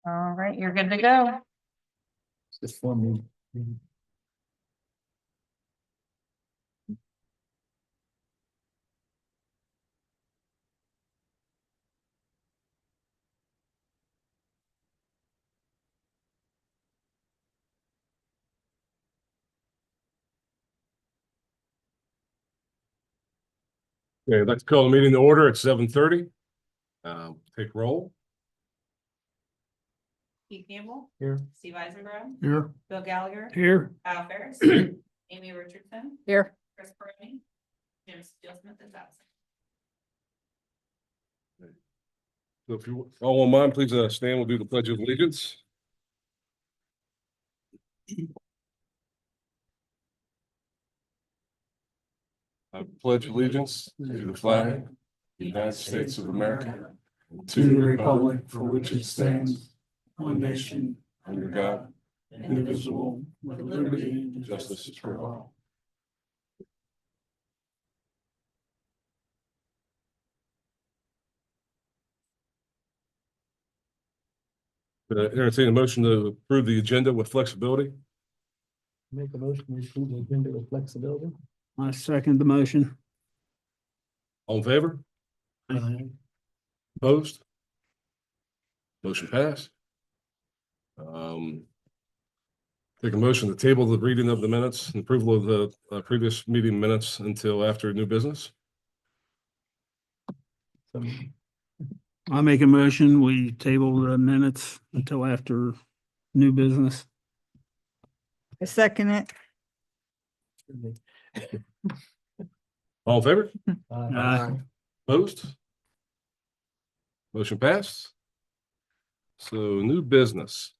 All right, you're good to go. Just for me. Okay, I'd like to call the meeting to order at 7:30. Take roll. Keith Campbell. Here. Steve Eisenbrow. Here. Bill Gallagher. Here. Kyle Ferris. Amy Richardson. Here. Chris Peroni. Jim Steele Smith is absent. So if you all won't mind, please stand. We'll do the Pledge of Allegiance. I pledge allegiance to the flag of the United States of America, and to the republic for which it stands, one nation, under God, indivisible, with liberty and justice for all. Entertain a motion to approve the agenda with flexibility. Make a motion to approve the agenda with flexibility. I second the motion. All in favor? Opposed? Motion passed. Take a motion to table the reading of the minutes and approval of the previous meeting minutes until after new business. I make a motion, we table the minutes until after new business. I second it. All in favor? Aye. Opposed? Motion passed. So new business.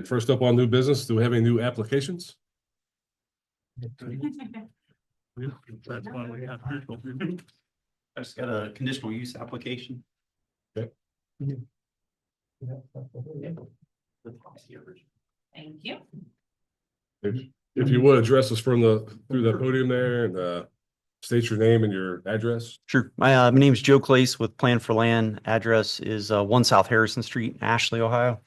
First up on new business, do we have any new applications? That's why we have people. I just got a conditional use application. Thank you. If you would address us from through the podium there and state your name and your address. Sure. My name's Joe Clace with Plan for Land. Address is 1 South Harrison Street, Ashley, Ohio.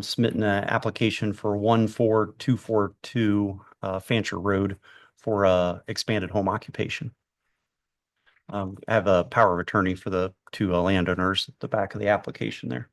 Submitting an application for 14242 Fancher Road for expanded home occupation. I have a power of attorney for the two landowners at the back of the application there.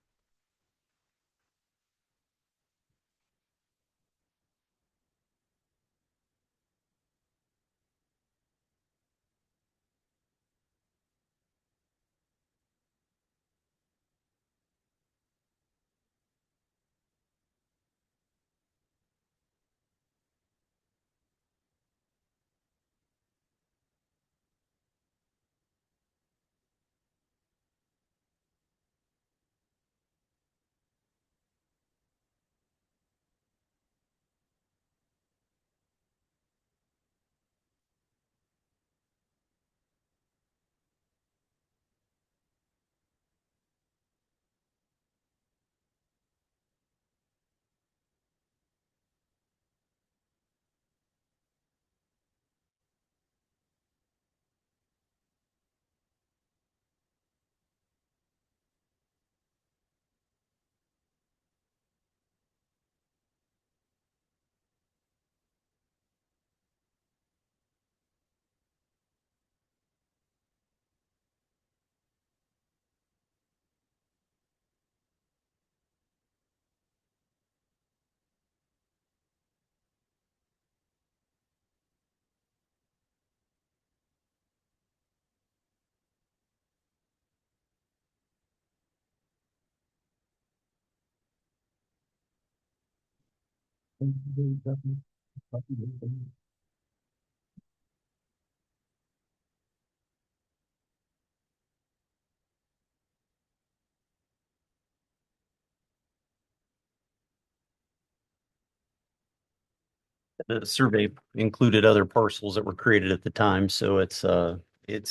The survey included other parcels that were created at the time, so it's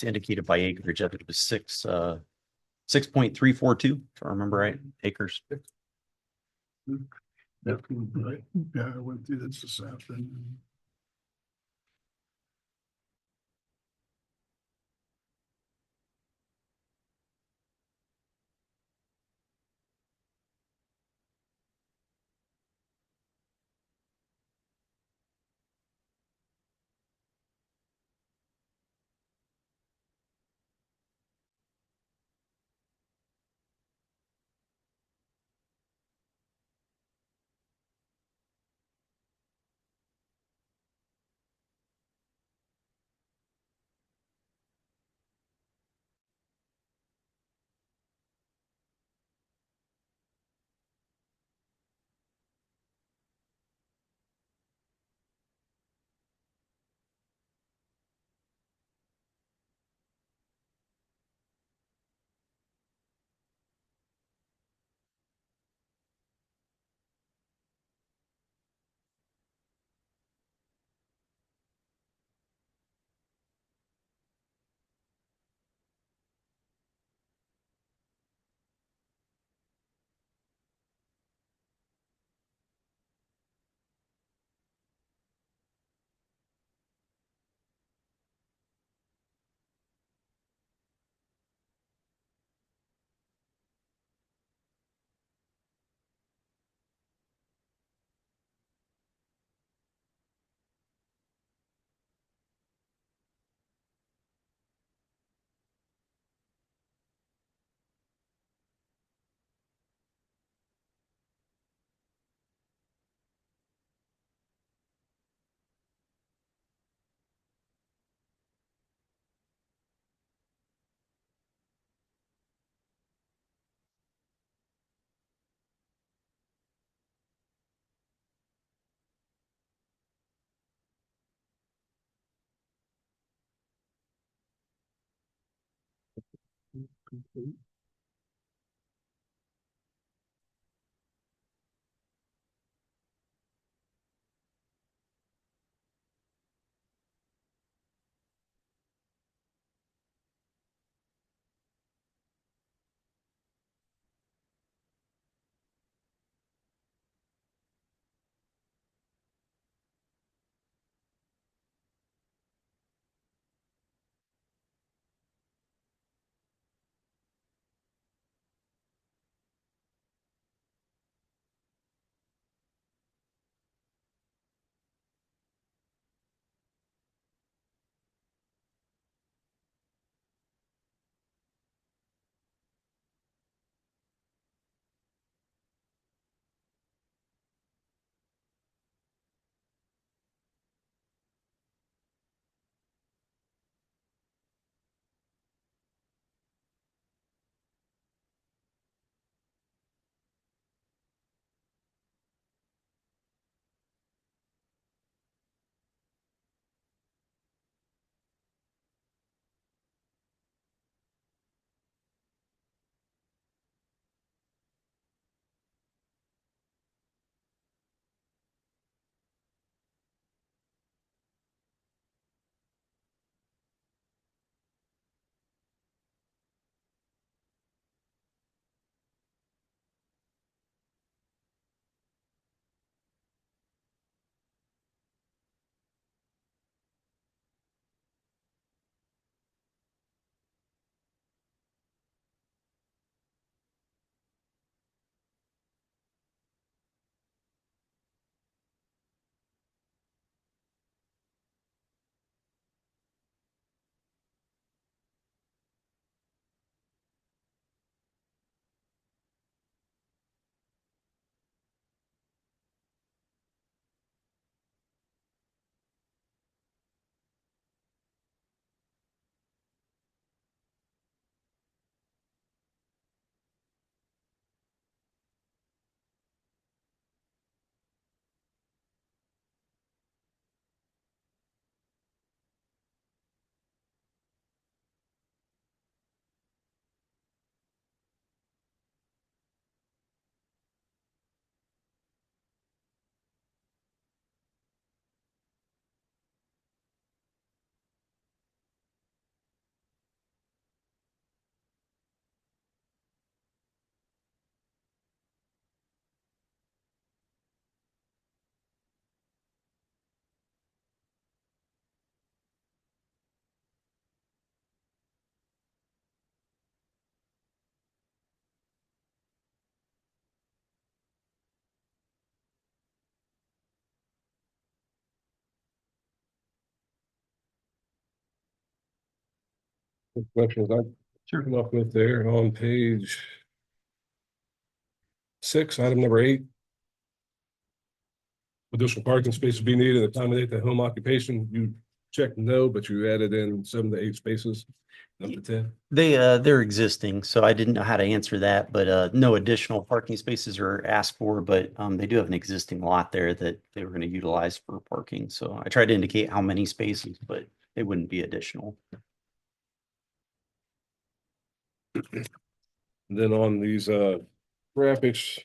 indicated by acreage. I think it was 6.342, if I remember right, acres. Right. Yeah, I went through this afternoon. Questions I came up with there on page 6, item number 8. Additional parking spaces be needed to accommodate the home occupation. You checked no, but you added in 7 to 8 spaces. Up to 10. They're existing, so I didn't know how to answer that, but no additional parking spaces are asked for, but they do have an existing lot there that they were going to utilize for parking. So I tried to indicate how many spaces, but they wouldn't be additional. And then on these graphics,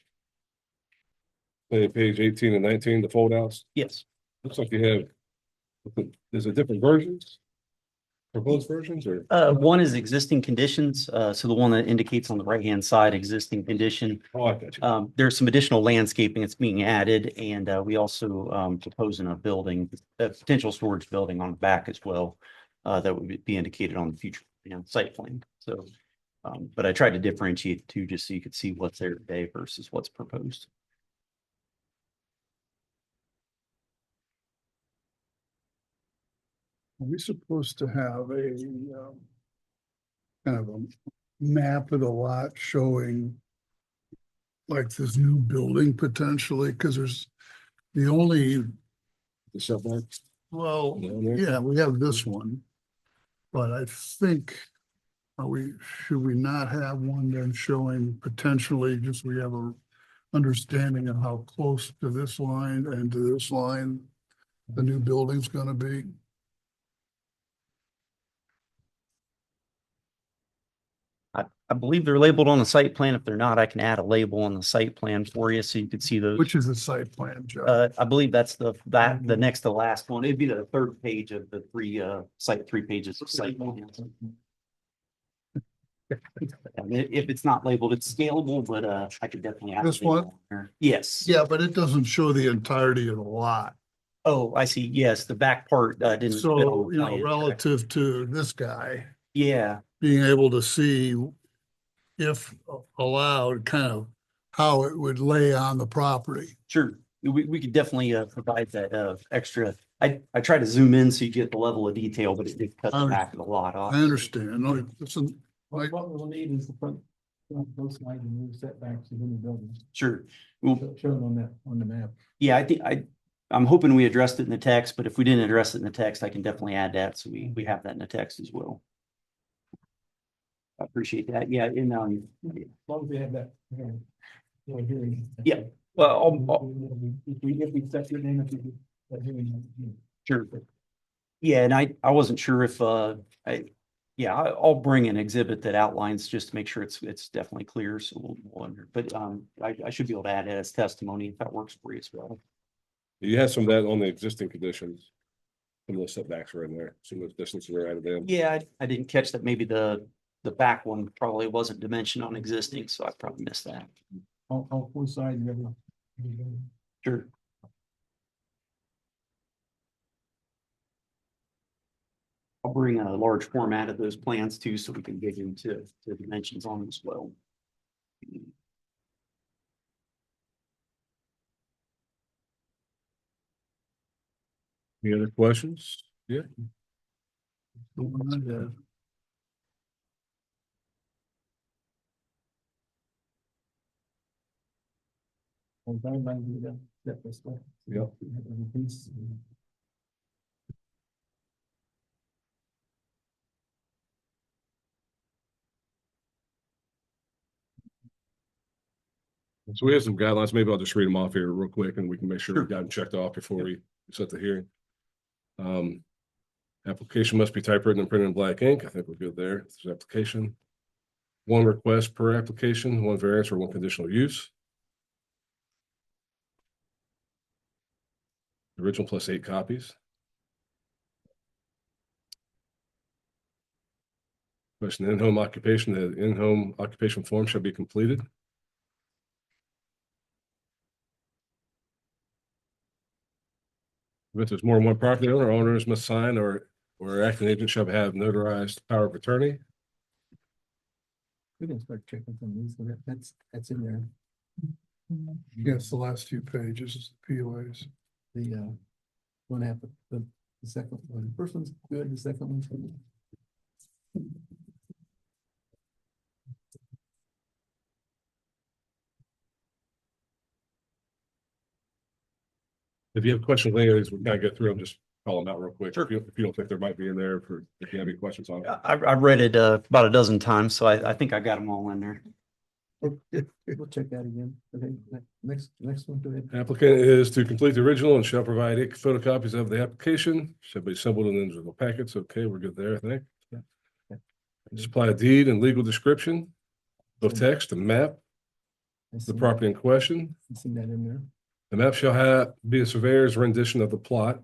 say page 18 and 19, the fold outs, Yes. looks like you have, is it different versions? Proposed versions or? One is existing conditions. So the one that indicates on the right-hand side, existing condition. Oh, I got you. There's some additional landscaping that's being added, and we also proposing a building, a potential storage building on the back as well. That would be indicated on the future site plan. So, but I tried to differentiate the two just so you could see what's there today versus what's proposed. Are we supposed to have a kind of a map of the lot showing like this new building potentially? Because there's the only, The setback. well, Down there? yeah, we have this one. But I think, should we not have one then showing potentially, just we have a understanding of how close to this line and to this line the new building's gonna be? I believe they're labeled on the site plan. If they're not, I can add a label on the site plan for you so you can see those. Which is the site plan, Joe? I believe that's the next to last one. It'd be the third page of the three pages of site plan. If it's not labeled, it's scalable, but I could definitely add. a This label one? on there. Yes. Yeah, but it doesn't show the entirety of the lot. Oh, I see. Yes, the back part didn't. fit on So, the you know, plan, correct? relative to this guy, Yeah, being able to see if allowed, kind of how it would lay on the property. sure. We could definitely provide that extra. I try to zoom in so you get the level of detail, but it did cut the back of the lot off. I understand. No, listen, What we'll need is the front both sides and move setbacks within the building. Sure. Well, Shown on that, on the map. yeah, I think I'm hoping we addressed it in the text, but if we didn't address it in the text, I can definitely add that. So we have that in the text as well. I appreciate that. Yeah, and As long as we have that. Hearing. Yeah. Well, If we set your name, if you, that hearing. sure. Yeah, and I wasn't sure if I'll bring an exhibit that outlines just to make sure it's definitely clear. So we'll under, but I should be able to add it as testimony if that works for you as well. You have some of that on the existing conditions. Some of those setbacks are in there, some of those distances are added in. Yeah, I didn't catch that. Maybe the back one probably wasn't dimensioned on existing, so I probably missed that. On one side, you have. Sure. I'll bring a large format of those plans too, so we can dig into the dimensions on them as well. Any other questions? Yeah. Yep. So we have some guidelines. Maybe I'll just read them off here real quick and we can make sure we've got them checked off before we set the hearing. Application must be typewritten and printed in black ink. I think we're good there. This is application. One request per application, one variance or one conditional use. Original plus 8 copies. Question, in-home occupation, the in-home occupation form shall be completed. If there's more than one property owner, owners must sign or acting agent shall have notarized power of attorney. We can start checking some of these, so that's in there. Yes, the last few pages, POAs. The one half, the second one, the first one's good, the second one's good. If you have questions, later, we gotta get through them, just call them out real quick. Sure. If you don't think there might be in there if you have any questions on it. I've read it about a dozen times, so I think I got them all in there. We'll check that again. Okay, next one, go ahead. Applicant is to complete the original and shall provide 8 photocopies of the application, shall be assembled in individual packets. Okay, we're good there, I think. Yeah. Supply a deed and legal description of text and map, the property in question. I seen that in there. The map shall be a surveyor's rendition of the plot.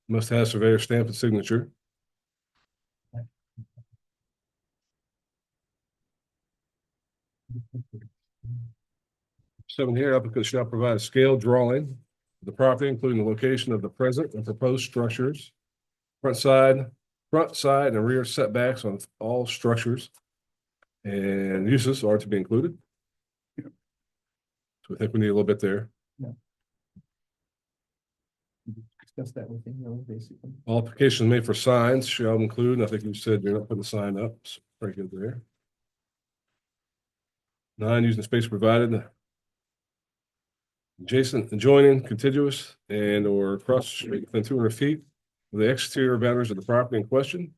Must have surveyor stamp and signature. Seven here, applicant shall provide a scale drawing of the property, including the location of the present and proposed structures, front side, and rear setbacks on all structures, and uses are to be included. So I think we need a little bit there. Discuss that with him, basically. All applications made for signs shall include, and I think you said you're not putting the sign up, so pretty good there. 9, using the space provided. Adjacent, adjoining, contiguous, and or across the street within 200 feet of the exterior boundaries of the property in question.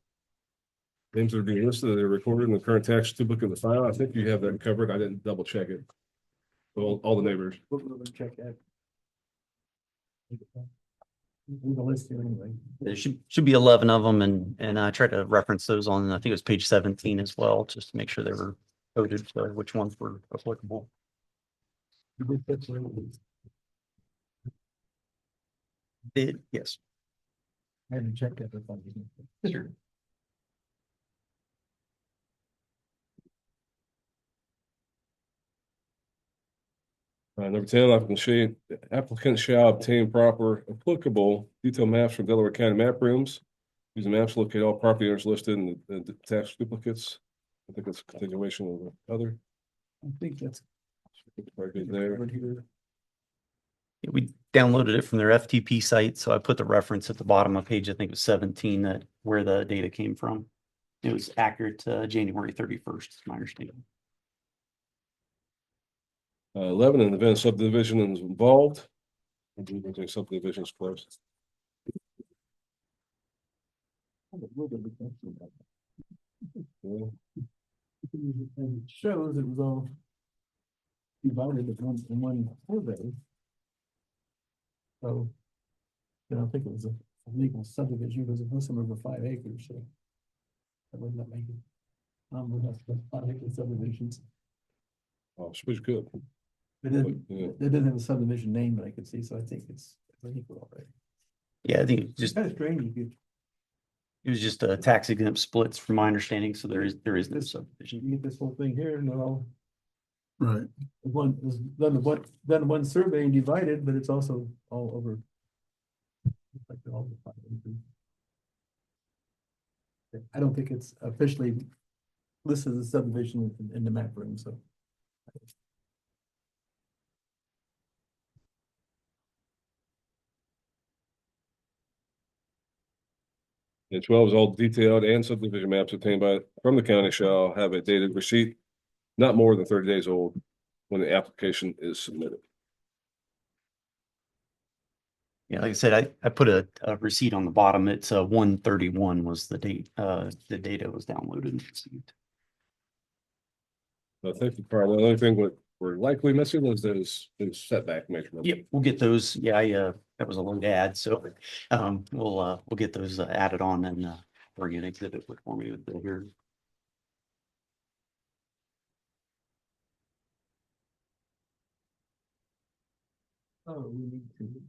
Names that are being listed, they're recorded in the current tax duplicate in the file. I think you have that covered. I didn't double check it. All the neighbors. We'll check that. The list here anyway. There should be 11 of them, and I tried to reference those on, I think it was page 17 as well, just to make sure they were coded, so which ones were applicable. Yes. I haven't checked that. But Sure. Number 10, applicant shall obtain proper applicable detailed maps from Delaware County map rooms. Using maps, locate all property owners listed in the tax duplicates. I think it's a continuation of the other. I think that's Right there. covered here. Yeah, we downloaded it from their FTP site, so I put the reference at the bottom of page, I think it was 17, that where the data came from. It was accurate to January 31st, is my understanding. 11, an event subdivision is involved. Subdivision is closed. Yeah. And it shows it was all divided in one survey. So I don't think it was a legal subdivision because it was some over 5 acres, so that would not make it. We have 5 acre subdivisions. Oh, it's good. It didn't, Yeah. it didn't have a subdivision name that I could see, so I think it's equal already. Yeah, I think it It's just, kind of strange if you it was just a tax exempt splits from my understanding, so there is no subdivision. you get this whole thing here and all. Right. One was done one survey and divided, but it's also all over. Like all the 5 acres. I don't think it's officially listed as a subdivision in the map room, so. And 12 is all detailed and subdivision maps obtained from the county shall have a dated receipt not more than 30 days old when the application is submitted. Yeah, like I said, I put a receipt on the bottom. It's 1/31 was the date, the data was downloaded and received. I think the only thing we're likely missing was those setback measurements. Yep, we'll get those. Yeah, that was a long ad, so we'll get those added on and bring an exhibit for me with the here. Oh, we need to.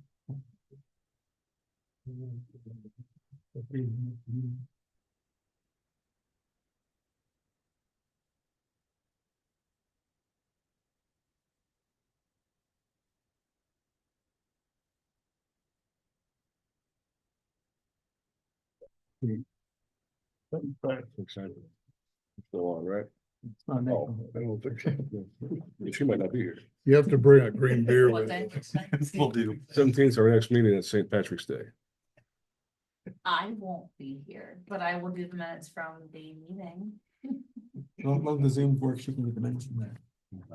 Still on, right? It's not that. Oh, I don't think so. She might not be here. You have to bring a green beer What with day? you. We'll do. 17th, our next meeting is St. Patrick's Day. I won't be here, but I will do the minutes from the meeting. Long the Zoom works, you can get the minutes from that.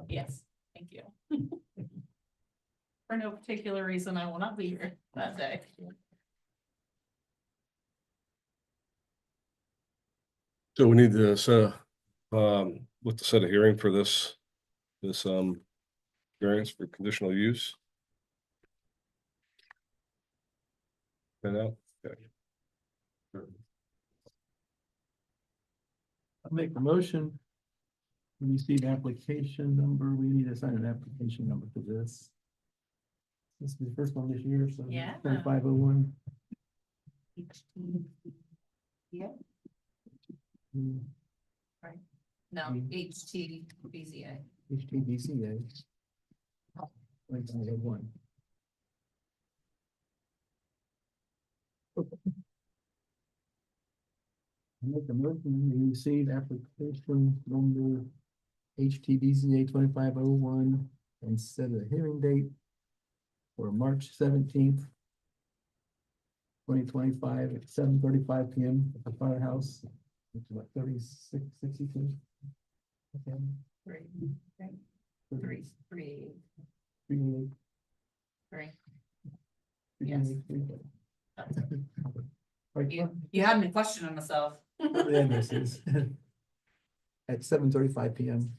Yes, thank you. For no particular reason, I will not be here that day. So we need to look to set a hearing for this variance for conditional use. And out. Okay. I'll make the motion. We receive application number, we need to assign an application number for this. This is the first one this year, so. Yeah. 501. Yeah, no, HT BZA. HTBCA. 501. Make a motion, we receive application number HTBCA 2501 and set a hearing date for March 17th, 2025 at 7:35 PM at the firehouse, which is like 3662. Okay. Three. 38. Yes. 38. You had me questioning myself. The address is at 7:35 PM.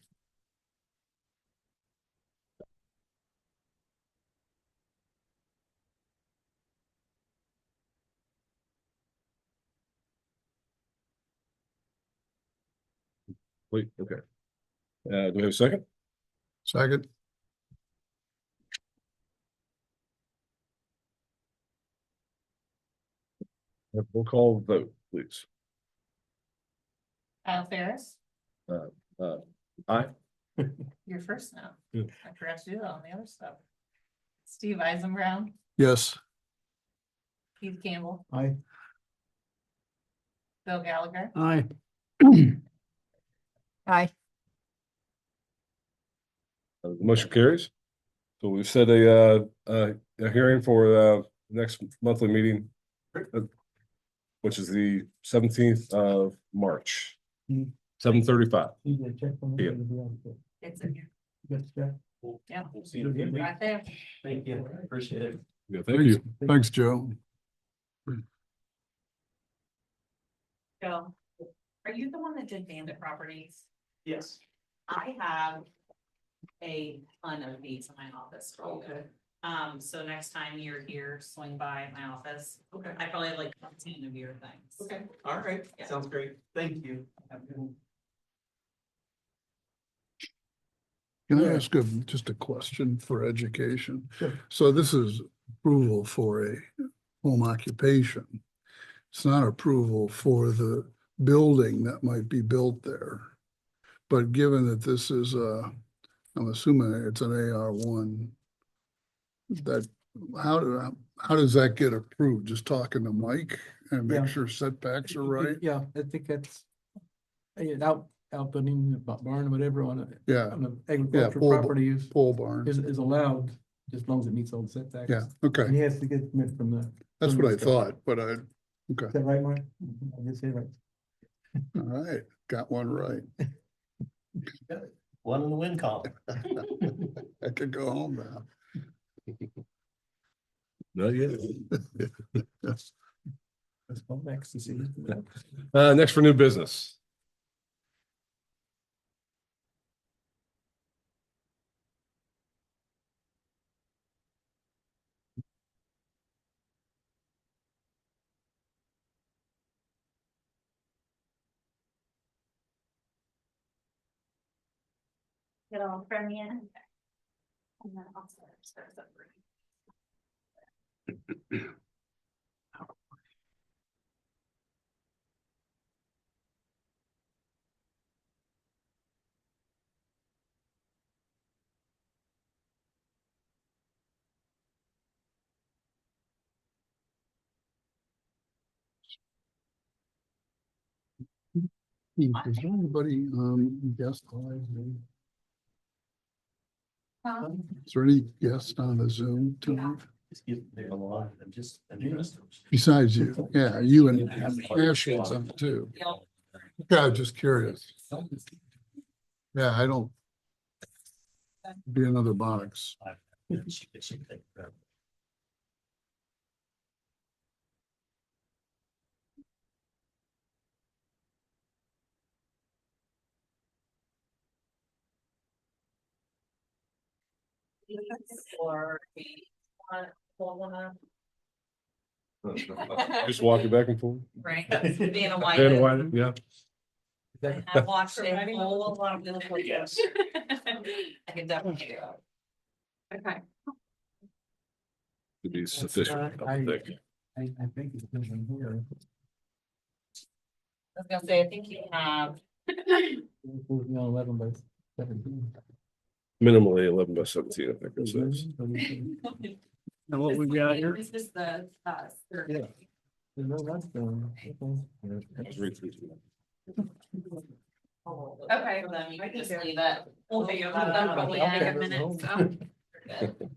Wait, okay. Do we have a second? Second, We'll call vote, please. Kyle Ferris, Aye. you're first now. Yeah. I forgot to do that on the other stuff. Steve Eisenbrown, yes, Keith Campbell, Aye. Bill Gallagher, Aye. Aye. The motion carries. So we've set a hearing for next monthly meeting, which is the 17th of March, Hmm. 7:35. You get a check from Yeah. it's in here, You got the check? yeah, See you again. right there. Thank you. Appreciate it. Yeah, thank you. thanks, Joe. Joe, are you the one that did Bandit Properties? Yes. I have a ton of these in my office. for you. Okay. So next time you're here, swing by my office. Okay. I probably have like 15 of your things. Okay. All right. Yeah. Sounds great. Thank you. Can I ask just a question for education? Sure. So this is approval for a home occupation. It's not approval for the building that might be built there. But given that this is I'm assuming it's an AR1, that, how does that get approved? Just talking to Mike and Yeah. make sure setbacks are right? Yeah, I think that's, outputting barn or whatever on Yeah, an agricultural pole- property is pole barn. is allowed, just as long as it meets all the setbacks. Yeah, And okay. he has to get permit from the. That's what I permit stuff. thought, but Is okay, that right, Mark? I just say right. all right, got one right. One in the win column. I could go home now. Not yet. Let's go next to see. Next for new business. Get all from you. And then I'll start up for you. Is there anybody, guest live? Huh? Is there any guest on the Zoom tonight? A lot of them, just interesting. Besides you, yeah, you and Ashley's on it too. Yep. Yeah, I'm just curious. Yeah, I don't. Be another box. Or hold one up, Just walking back and forth. right? Being a white. Dana White, yeah. I watched a whole lot of beautiful videos. I can definitely do it. Okay. To be sufficient, I think. I think it's been here. I was gonna say, I think you have. 11 by 17. Minimally 11 by 17, I think it says. And what we got here? This is the, third. Yeah. No, that's done. Okay, well, then you can just leave it. We'll figure that out probably in a minute, so. Good.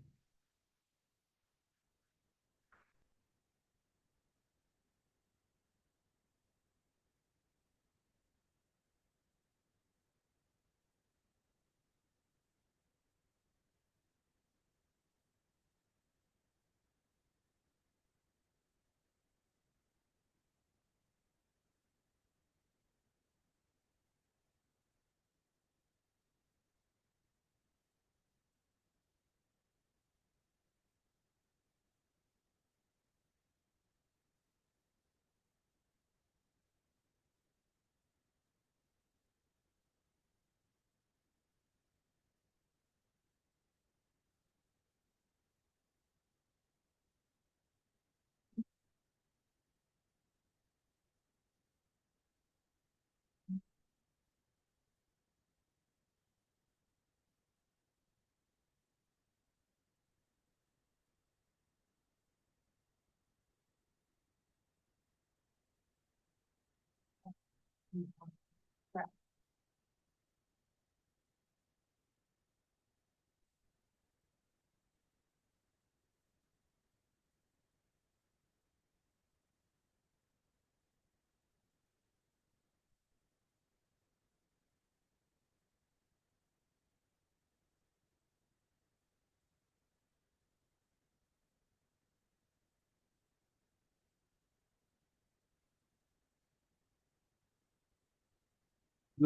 You'd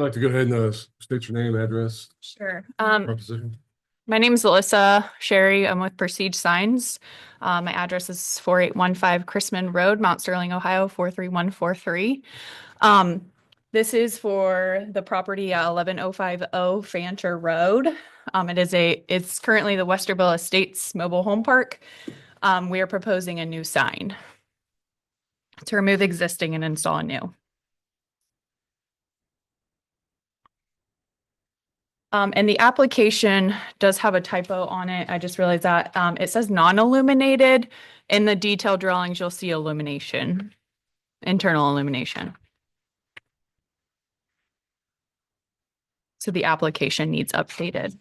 like to go ahead and state your name, address, Sure. proposition? My name is Alyssa Sherry. I'm with Prestige Signs. My address is 4815 Chrisman Road, Mount Sterling, Ohio, 43143. This is for the property 11050 Fancher Road. It's currently the Westerville Estates Mobile Home Park. We are proposing a new sign to remove existing and install a new. And the application does have a typo on it. I just realized that it says non-illuminated. In the detailed drawings, you'll see illumination, internal illumination. So the application needs updated.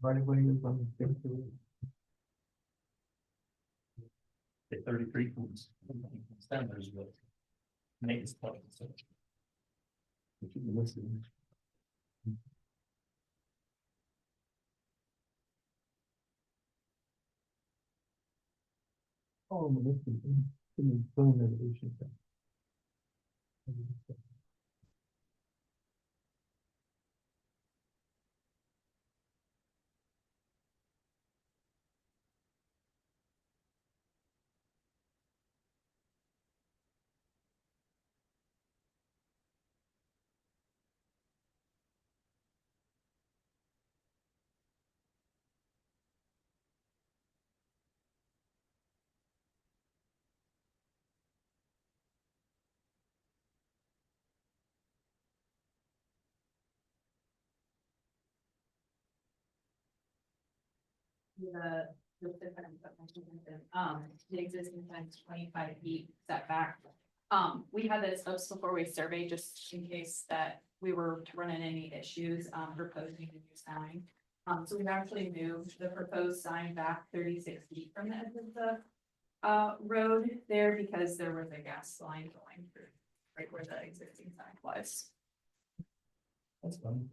Right away is on the 33 standards will make it stop. Oh, this is phone resolution. The the existing fence 25 feet setback. We had this before we surveyed, just in case that we were to run into any issues, proposing a new sign. So we've actually moved the proposed sign back 36 feet from the edge of the road there because there was a gas line going through right where the existing sign was. That's fine.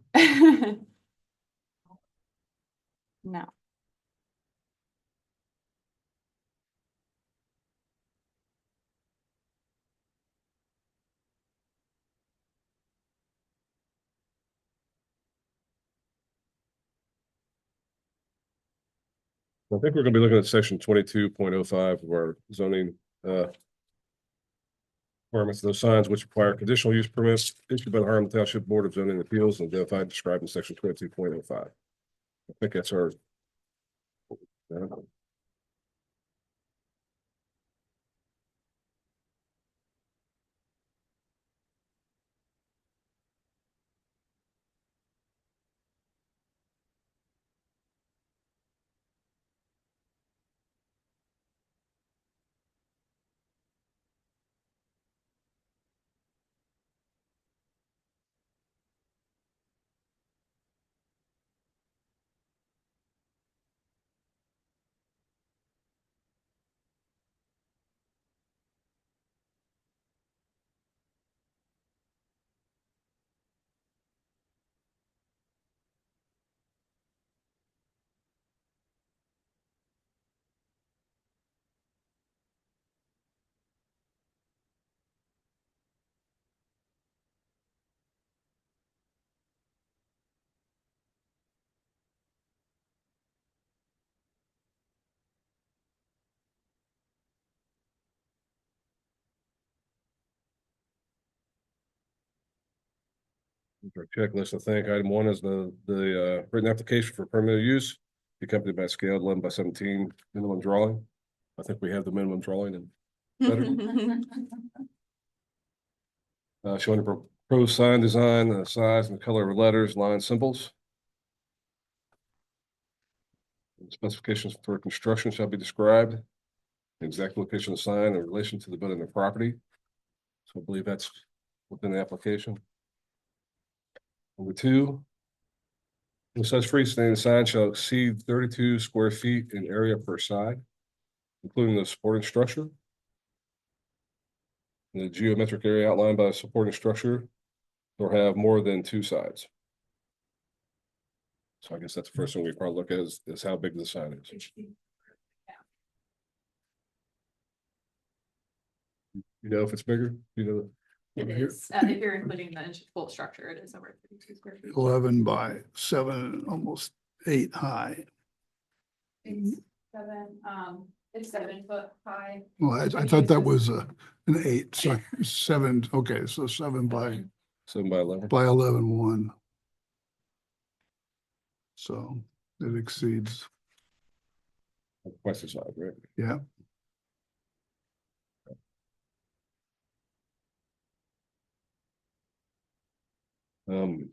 No. I think we're gonna be looking at section 22.05 of our zoning requirements. Those signs which require conditional use permits issued by the Harlem Township Board of Zoning Appeals and identified and described in section 22.05. I think that's our. Our checklist, I think. Item 1 is the written application for permitted use, be accompanied by scale 11 by 17 minimum drawing. I think we have the minimum drawing and better. Showing the proposed sign design, the size and color of letters, line symbols. Specifications for construction shall be described. The exact location of the sign in relation to the building or property. So I believe that's within the application. Number 2. No such freestanding sign shall exceed 32 square feet in area per side, including the supporting structure. The geometric area outlined by the supporting structure or have more than 2 sides. So I guess that's the first thing we probably look at is how big the sign is. You know if it's bigger, you know. It over here? is, if you're including the full structure, it is over 32 square feet. 11 by 7, almost 8 high. It's 7 foot high. Well, I thought that was an 8, so 7, okay, so 7 by 7 by 11. 11, 1. So it exceeds, Twice the size, right? yeah. Um.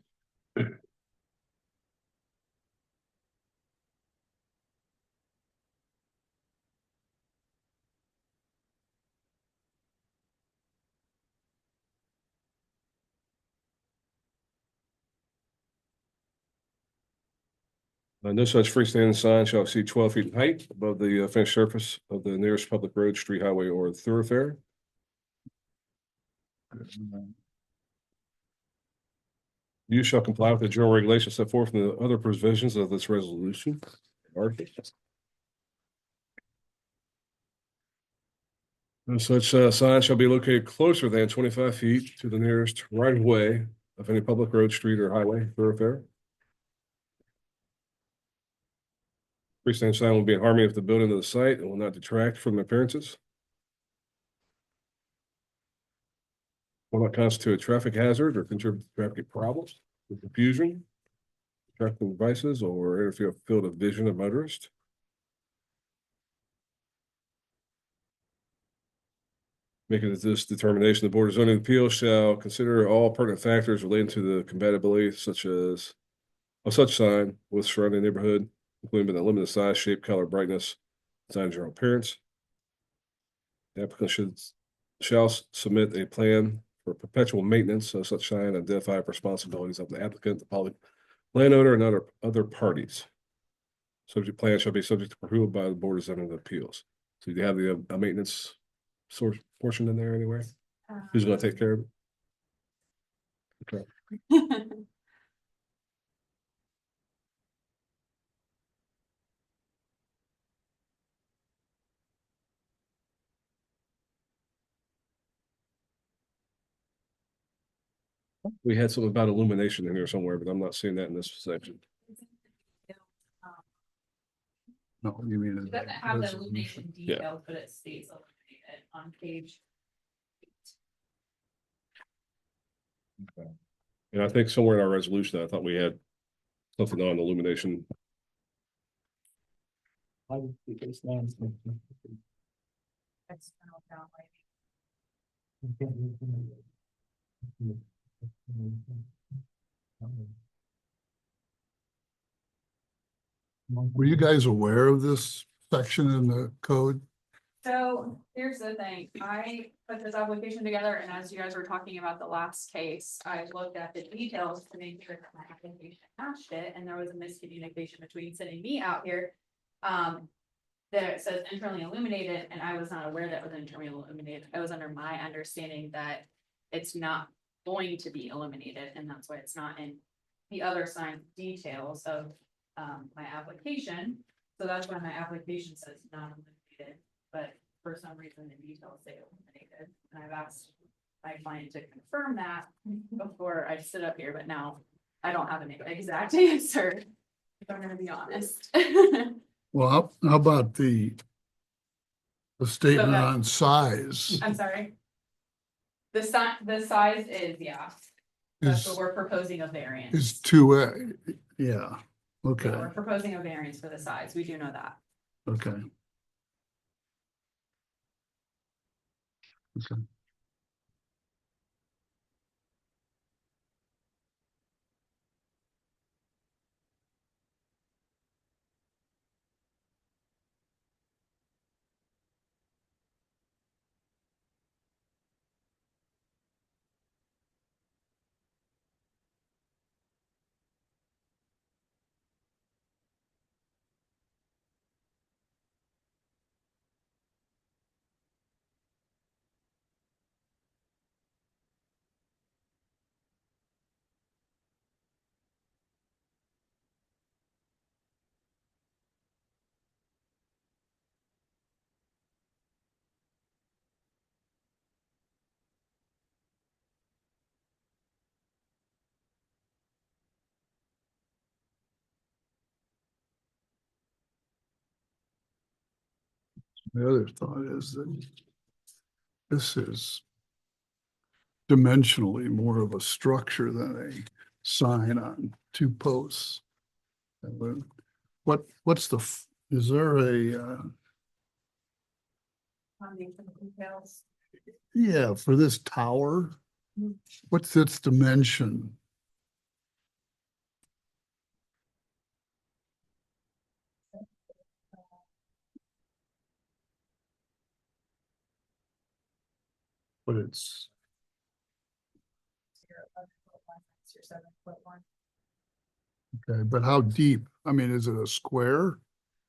No such freestanding sign shall exceed 12 feet in height above the finished surface of the nearest public road, street, highway, or thoroughfare. You shall comply with the general regulations set forth in the other provisions of this resolution. No such sign shall be located closer than 25 feet to the nearest right of way of any public road, street, or highway thoroughfare. Freestanding sign will be in harmony with the building of the site and will not detract from the appearances. Will not constitute a traffic hazard or contribute to traffic problems, with confusion, distracting devices, or interfere with field of vision of motorists. Making this determination, the Board of Zoning Appeals shall consider all pertinent factors relating to the compatibility such as of such sign with surrounding neighborhood, including the limited size, shape, color, brightness, design, general appearance. The applicant shall submit a plan for perpetual maintenance of such sign and identify responsibilities of the applicant, the public landowner, and other parties. Subject plan shall be subject to approval by the Board of Zoning Appeals. So you have the maintenance source portion in there anyway? Who's gonna take care of it? Okay. We had something about illumination in here somewhere, but I'm not seeing that in this section. No, you mean. It doesn't have the resolution. illumination Yeah. details, but it states illuminated on page. And I think somewhere in our resolution, I thought we had something on illumination. External downlighting. Were you guys aware of this section in the code? So here's the thing, I put this application together and as you guys were talking about the last case, I looked at the details to make sure that my application matched it, and there was a miscommunication between sending me out here. That it says internally illuminated, and I was not aware that it was internally illuminated. I was under my understanding that it's not going to be illuminated, and that's why it's not in the other sign details of my application. So that's why my application says not illuminated, but for some reason the details say illuminated. And I've asked my client to confirm that before I sit up here, but now I don't have an exact answer, if I'm gonna be honest. Well, how about the statement Okay. on size? I'm sorry. The size is, yeah. That's is, what we're proposing a variance. is 2A, yeah, okay, Yeah, we're proposing a variance for the size. We do know that. okay. Okay. The other thought is that this is dimensionally more of a structure than a sign on two posts. What's the, is there a, Details. yeah, for this tower? What's its dimension? But it's, Your 7'1". okay, but how deep? I mean, is it a square?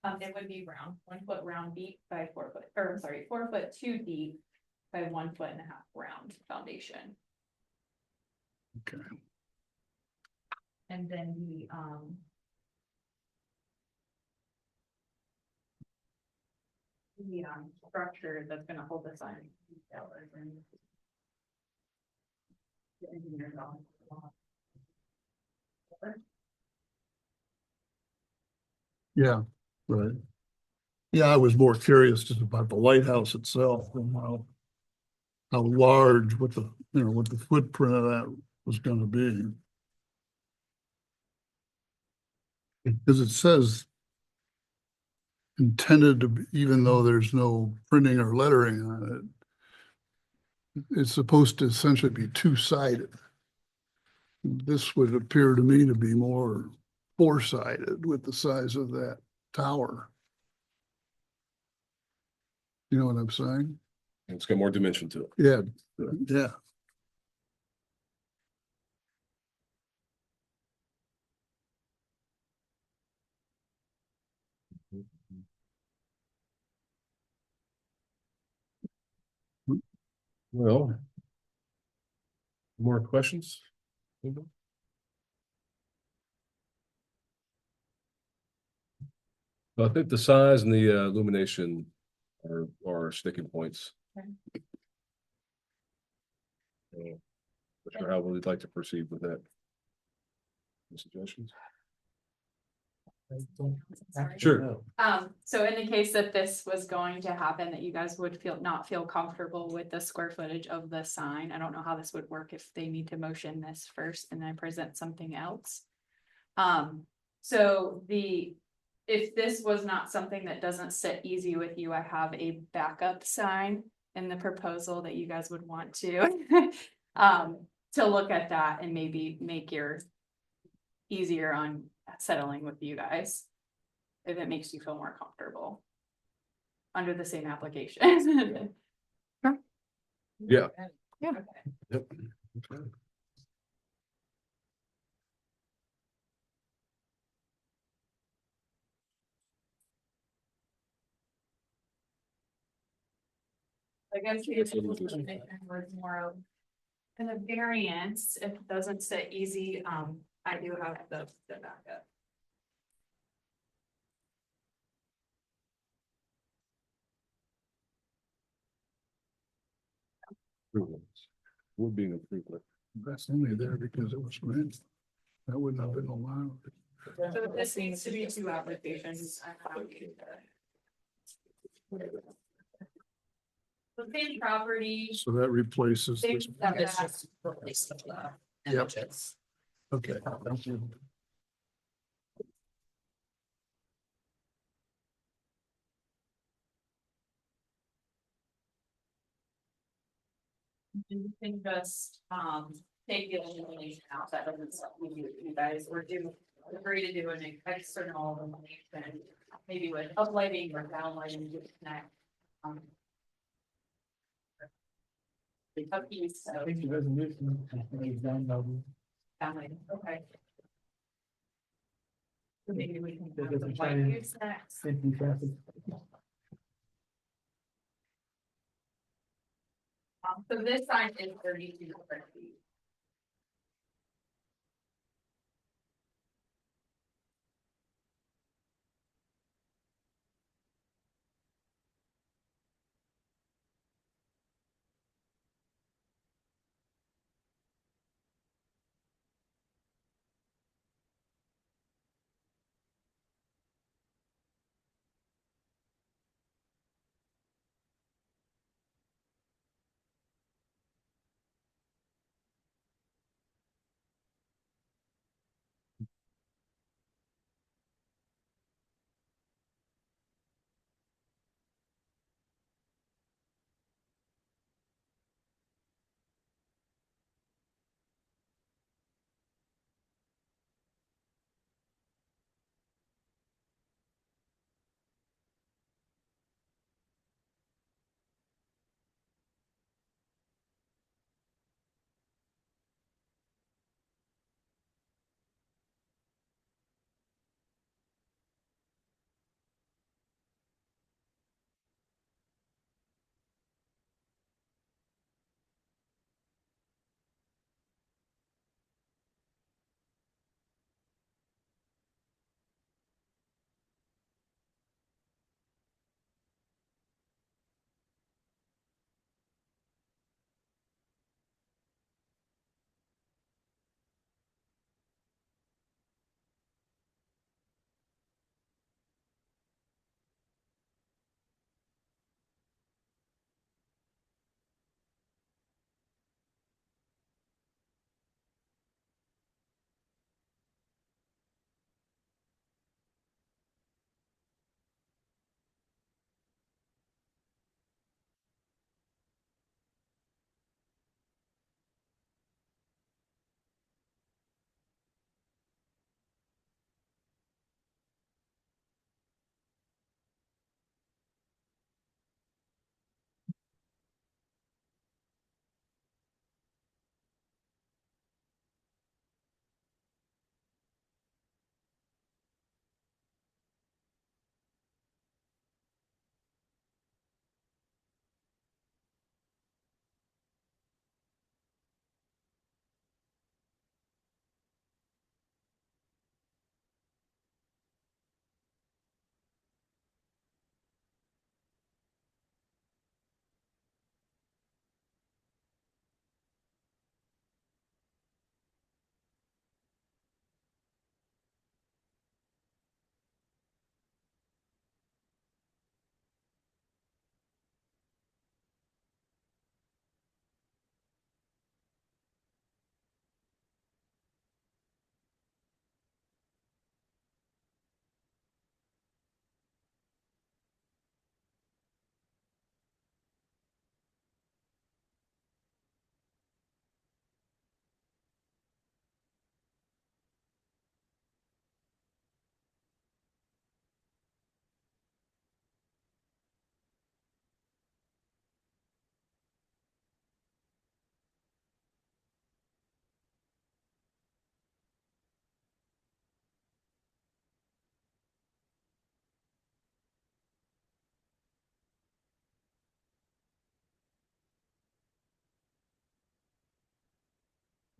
It would be round, 1 foot round deep by 4 foot, or sorry, 4 foot 2 deep by 1.5 foot round foundation. Okay, And then the structure that's gonna hold the sign. The engineer's on. yeah, right. Yeah, I was more curious just about the lighthouse itself and how large, what the, you know, what the footprint of that was gonna be. Because it says intended to be, even though there's no printing or lettering on it, it's supposed to essentially be two-sided. This would appear to me to be more four-sided with the size of that tower. You know what I'm saying? It's got more dimension to it. Yeah, yeah. Well. More questions? I think the size and the illumination are sticking points. Okay. Not sure how we'd like to proceed with that. Any suggestions? Sure. So in the case that this was going to happen, that you guys would not feel comfortable with the square footage of the sign, I don't know how this would work if they need to motion this first and then present something else. So if this was not something that doesn't sit easy with you, I have a backup sign in the proposal that you guys would want to look at that and maybe make your easier on settling with you guys, if it makes you feel more comfortable under the same application. Yeah. Yeah. Yep. I guess was more of and a variance, if it doesn't sit easy, I do have the backup. Would be an improvement. That's only there because it was rent. That wouldn't have been allowed. So this needs to be 2 applications. The same property. So that replaces this. That is just replace the images. Okay, thank you. You can just, take the elimination out, that doesn't stop you guys, or do, agree to do an external elimination, maybe with uplighting or downlighting to connect. Up east, so the resolution. downlighting, okay. So maybe we can That have doesn't the try light and- use next. Safety traffic. So this sign is 32 square feet.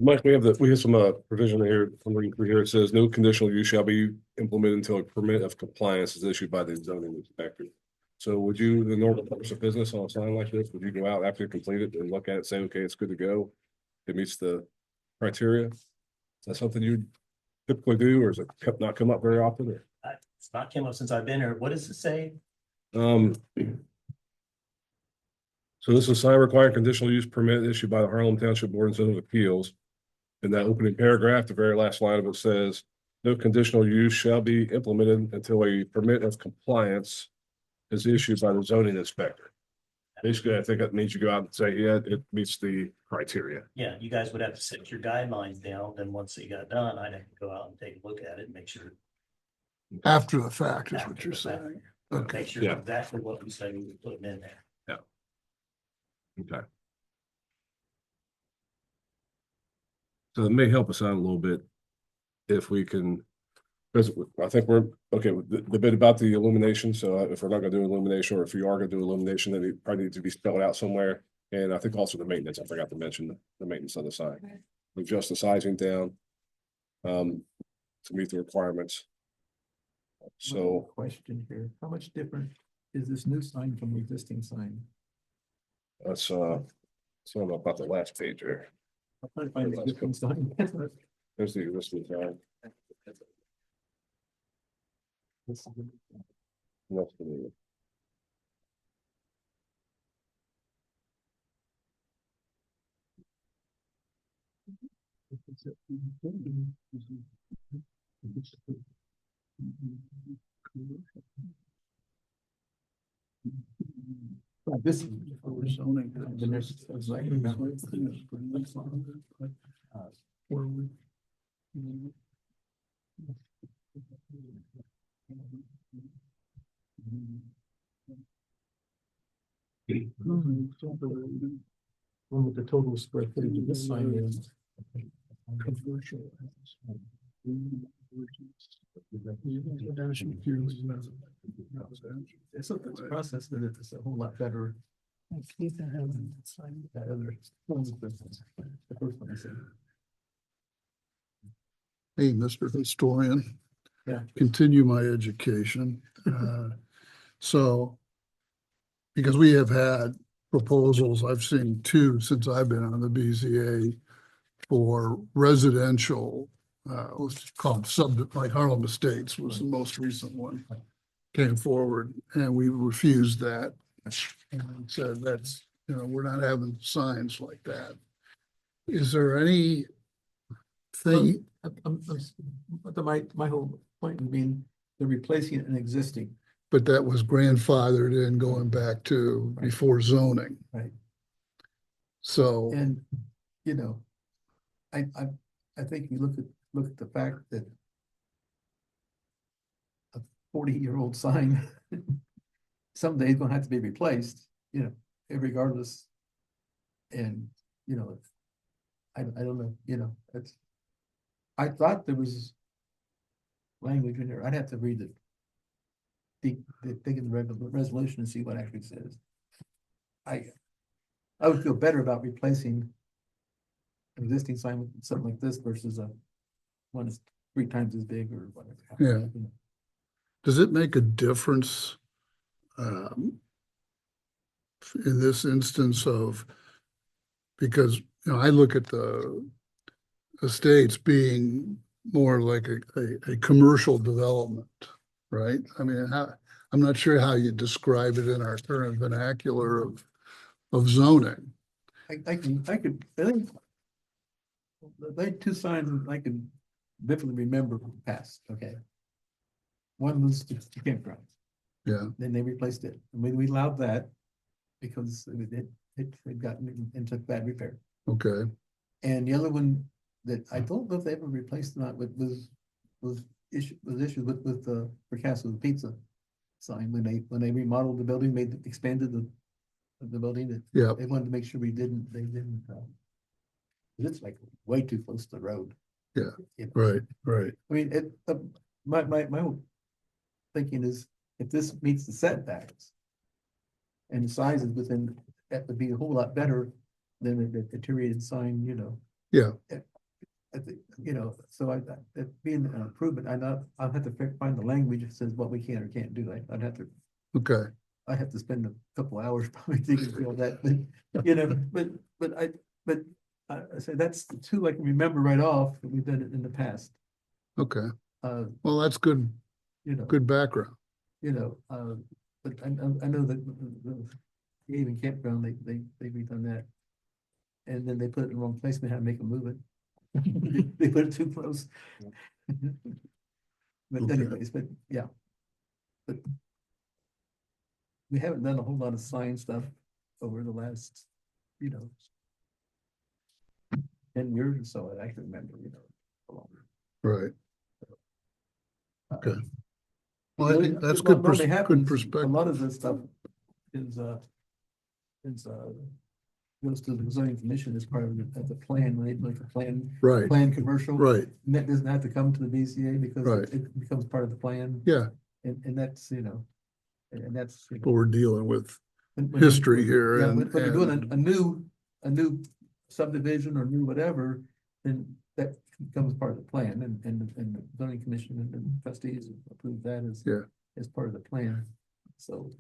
Mike, we have some provision here, I'm reading through here. It says no conditional use shall be implemented until a permit of compliance is issued by the zoning inspector. So would you, the normal course of business on a sign like this, would you go out after you complete it and look at it, say, okay, it's good to go? It meets the criteria? Is that something you typically do, or is it not come up very often, or? It's not came up since I've been here. What does it say? So this is sign requiring conditional use permit issued by the Harlem Township Board of Zoning Appeals. in that opening paragraph, the very last line of it says, no conditional use shall be implemented until a permit of compliance is issued by the zoning inspector. Basically, I think that means you go out and say, yeah, it meets the criteria. Yeah, you guys would have to set your guidelines down, then once they got done, I'd have to go out and take a look at it and make sure. After the fact is After what you're the fact. saying. Okay. Make sure Yeah. exactly what we say we were putting in there. Okay. So it may help us out a little bit if we can, because I think we're, okay, with the bit about the illumination, so if we're not gonna do illumination, or if we are gonna do illumination, then it probably needs to be spelled out somewhere. And I think also the maintenance, I forgot to mention the maintenance on the sign. Adjust the sizing down to meet the requirements. So, Question here, how much different is this new sign from the existing sign? that's so about the last page here. I'm trying to find the different sign. There's the existing sign. That's the- This is for zoning. The next is like. Where we- One with the total square footage of this sign is. It's a process, but it's a whole lot better. That other. The first one I said. Hey, Mr. Historian. Yeah. Continue my education. So, because we have had proposals, I've seen two since I've been on the BZA for residential, let's call them like Harlem Estates was the most recent one. Came forward and we refused that. And said that's, we're not having signs like that. Is there any thing? But my whole point would be they're replacing an existing. But that was grandfathered in going back to before zoning. Right. So, And, I think you look at the fact that a 40-year-old sign someday is gonna have to be replaced, regardless. And, I don't know, it's, I thought there was language in there. I'd have to read it. Think of the resolution and see what actually says. I would feel better about replacing an existing sign with something like this versus one that's 3 times as big or whatever. Yeah. Does it make a difference in this instance of, because, I look at the estates being more like a commercial development, right? I mean, I'm not sure how you describe it in our current vernacular of zoning. I think they had 2 signs I can vividly remember from the past, okay? One was the campground. Yeah, Then they replaced it. And we allowed that because it had gotten into bad repair. okay, And the other one that I don't know if they ever replaced or not, but was issued with the Picasso Pizza sign when they remodeled the building, expanded the building. yeah, They wanted to make sure they didn't. It's like way too close to the road. Yeah, You know? right. I mean, my whole thinking is if this meets the setbacks and the size is within, that would be a whole lot better than the deteriorated sign, Yeah, I think, so it being an improvement, I'll have to find the language that says what we can or can't do. I'd have to, okay, I have to spend a couple hours probably thinking through all that, but I say that's the 2 I can remember right off that we've done it in the past. okay. Uh, Well, that's good, good background. But I know that the Haven campground, they've redone that. And then they put it in the wrong place, and had to make them move it. They put it too close. But Okay. anyways, but yeah. But we haven't done a whole lot of sign stuff over the last, 10 years or so, I can remember, longer. Right. Okay. Uh, Well, I think that's what good, normally good happens, a perspective. lot of this stuff is, goes to the zoning commission as part of the plan, when they like the plan. Right. Plan commercial. Right, And that doesn't have to come to the BZA because Right. it becomes part of the plan. yeah, And that's, and that's. but we're dealing with when history here Yeah, and- when you're doing and- a new subdivision or new whatever, then that becomes part of the plan and the zoning commission and the trustees approve that as. Yeah. As part of the plan, so.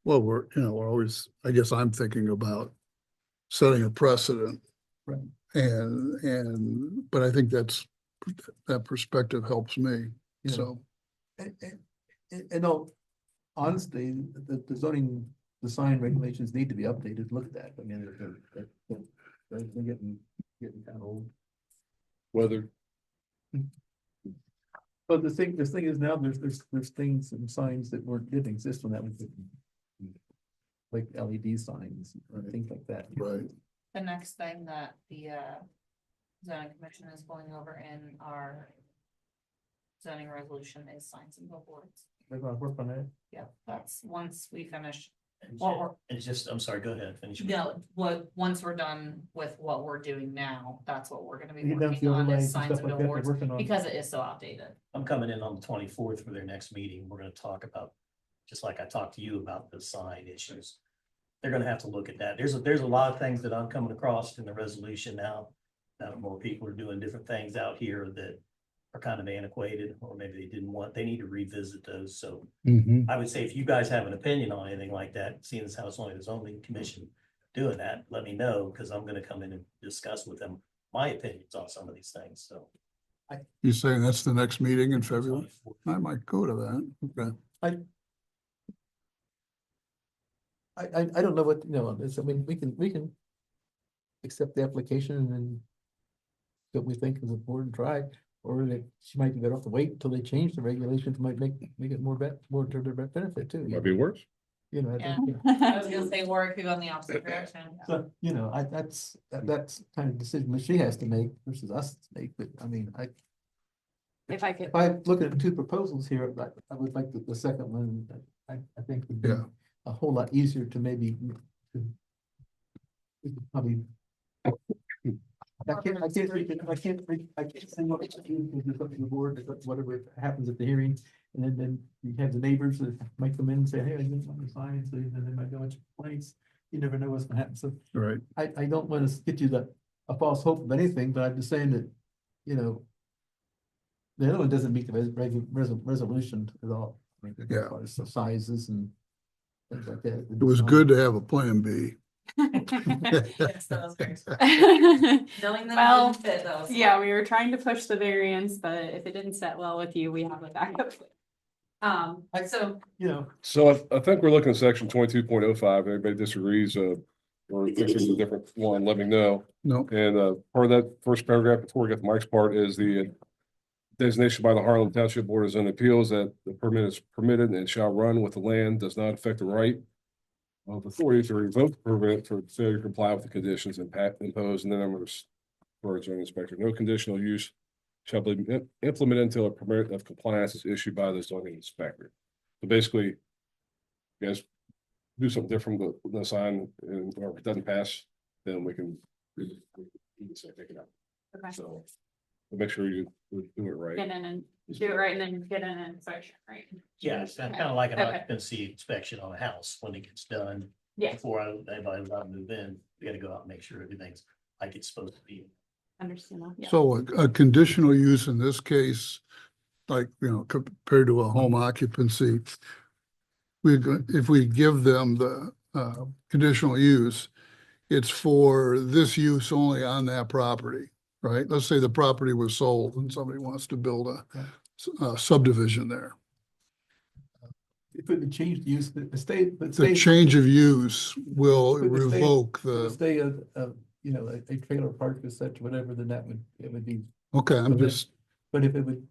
well, we're always, I guess I'm thinking about setting a precedent. Right. But I think that perspective helps me, Yeah. so. And all honesty, the zoning, the sign regulations need to be updated, look at that, I mean, they're getting kind of old. Whether, But the thing is now, there's things and signs that didn't exist when that was. Like LED signs, and things like that. Right. The next thing that the zoning commission is going over in our zoning resolution is signs and billboards. They're gonna work on that. Yeah, that's once we finish. And Well, we're- it's just, I'm sorry, go ahead, finish. No, once we're done with what we're doing now, that's what we're gonna be You done working on overlays is and signs stuff and like that they're billboards, working on. because it is so outdated. I'm coming in on the 24th for their next meeting. We're gonna talk about, just like I talked to you about the sign issues. They're gonna have to look at that. There's a lot of things that I'm coming across in the resolution now. Now more people are doing different things out here that are kind of antiquated, or maybe they need to revisit those. So I would say if you guys have an opinion on anything like that, seeing as how it's only the zoning commission doing that, let me know, because I'm gonna come in and discuss with them my opinions on some of these things, so. You saying that's the next meeting in February? I might go to that, okay. I don't know what, it's, I mean, we can. Accept the application and then. What we think as a board and try, or that she might be better off to wait until they change the regulations, might make it more to their benefit too. might be worse. I Yeah. think, I was gonna say, or it could go in the opposite direction. so, that's kind of decision that she has to make versus us to make, but I mean, If I could, if I look at the two proposals here, I would like the second one, I think would be Yeah. a whole lot easier to maybe. Probably. I can't say what to do, because it's up to the board, it's up to whatever happens at the hearing, and then you have the neighbors that might come in and say, hey, I didn't want the sign, so then they might go into complaints. You never know what's gonna happen, so Right, I don't want to get you a false hope of anything, but I'm just saying that, the other one doesn't meet the resolution at all. I mean, Yeah. as far as the sizes and things like that. it was good to have a plan B. Yes, that was great. Knowing that Well, it didn't fit though. so- yeah, we were trying to push the variance, but if it didn't set well with you, we have a backup. So So I think we're looking at section 22.05. Anybody disagrees, or thinks it's a different one, let me know. No, And part of that first paragraph before we get to Mike's part is the designation by the Harlem Township Board of Zoning Appeals that the permit is permitted and shall run with the land does not affect the right of authority to revoke the permit for failure to comply with the conditions imposed. And then I'm going to for a zoning inspector, no conditional use shall be implemented until a permit of compliance is issued by the zoning inspector. So basically, you guys do something different with the sign, and or if it doesn't pass, then we can say take it out. Okay. So make sure you do it right. Get in and do it right and then get an inspection, right? Yeah, it's kind of like an Okay. occupancy inspection on a house when it gets done. Yeah. Before anybody's allowed to move in, we gotta go out and make sure everything's like it's supposed to be. Understandable, yeah. so a conditional use in this case, like, compared to a home occupancy, if we give them the conditional use, it's for this use only on that property, right? Let's say the property was sold and somebody wants to build a subdivision there. If it would change the use, the state, but The change of use will But the state- revoke the the, stay you know, a trailer park is such, whatever, then it would be, Okay, I'm just, but if it would,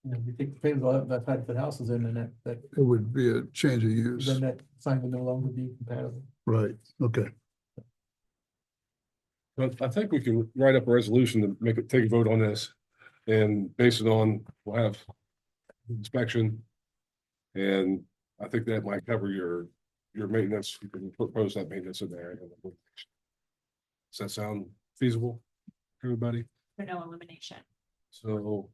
you know, you take the trailers out, that had to put houses in, and that, it would be a change of use. then that sign would no longer be compatible. Right, okay. But I think we can write up a resolution to make it, take a vote on this. And based it on, we'll have inspection. And I think that might cover your maintenance. You can propose that maintenance in there. Does that sound feasible, everybody? For no illumination. So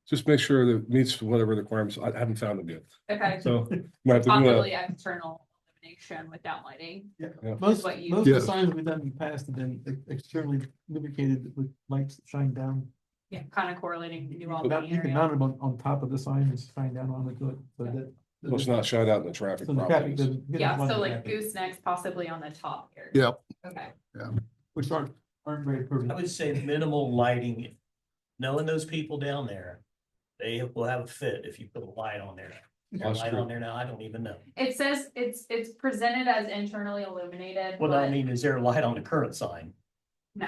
just make sure that it meets whatever requirements. I haven't found them yet. Okay. So might have to do Possibly a, external illumination without lighting. Yeah, Yeah. most What you- of the Yes. signs we've done in the past have been externally lubricated with lights that shine down. Yeah, kind of correlating to You all can the mount- you can area. mount them on top of the sign and shine down on it, so that. let's not shine out in the traffic. So the traffic properties. doesn't. get Yeah, in line so with like traffic, goosenecks possibly on the top here. Yep, Okay. which aren't very pretty. I would say minimal lighting, knowing those people down there, they will have a fit if you put a light on there. Is there a That's light true. on there now? I don't even know. It says it's presented as internally illuminated, Well, I but mean, is there a light on the current sign? no.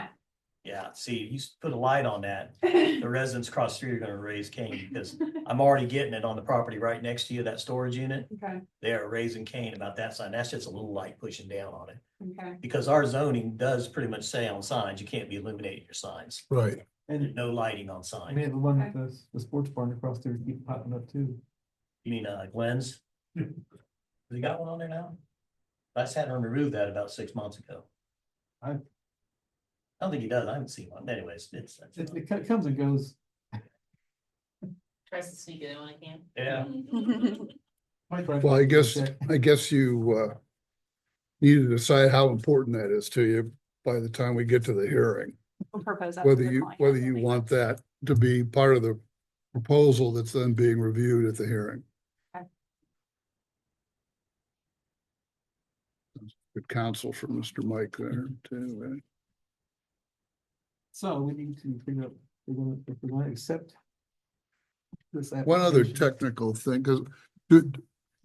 Yeah, see, you put a light on that, the residents across the street are gonna raise Cain, because I'm already getting it on the property right next to you, that storage unit. Okay, They are raising Cain about that sign. That's just a little light pushing down on it. okay. Because our zoning does pretty much say on signs, you can't be illuminating your signs. right. And No lighting on we signs. have the one at the sports barn across there keep popping up too. You mean, Glenn's? Has he got one on there now? I just had him remove that about 6 months ago. I don't think he does. I haven't seen one. Anyways, It comes and goes. Tries to sneak it in when I can. yeah. Well, I guess you need to decide how important that is to you by the time we get to the hearing. We'll propose that. to Whether the you, client. whether you want that to be part of the proposal that's then being reviewed at the hearing. Okay. Good counsel from Mr. Mike there too, right? So we need to figure out if we're gonna accept this. One other application. technical thing, because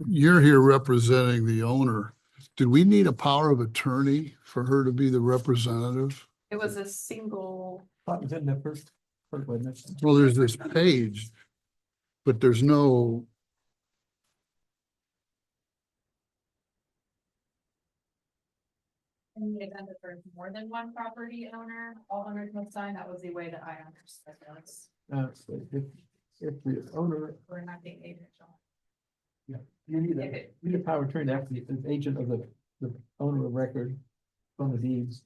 you're here representing the owner. Did we need a power of attorney for her to be the representative? It was a single, Thought it was in that first part, wasn't it? Well, there's this page, but there's no, in the event that there's more than one property owner, all owners must sign. That was the way that I understood this. So if the owner, We're not being agent. you need If a, it- you need a power of attorney, actually, the agent of the owner of record from the deeds.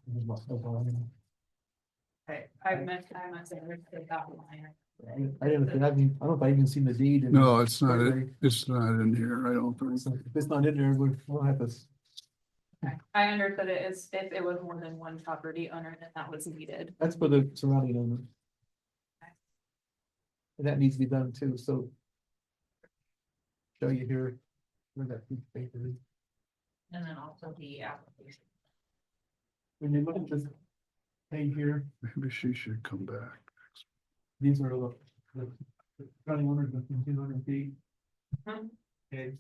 Okay, I meant to understand that line. I don't know if I even seen the deed. and- no, it's not, it's not in here, I don't think. So if it's not in there, we'll have this. Okay. I understood it as if it was more than one property owner, then that was needed. That's for the surrounding owners. And that needs to be done too, so. Show you here. Where that piece of paper is. And then also the application. When you look at this page here, Maybe she should come back. these are the surrounding owners within 200 feet. Mhm. Okay.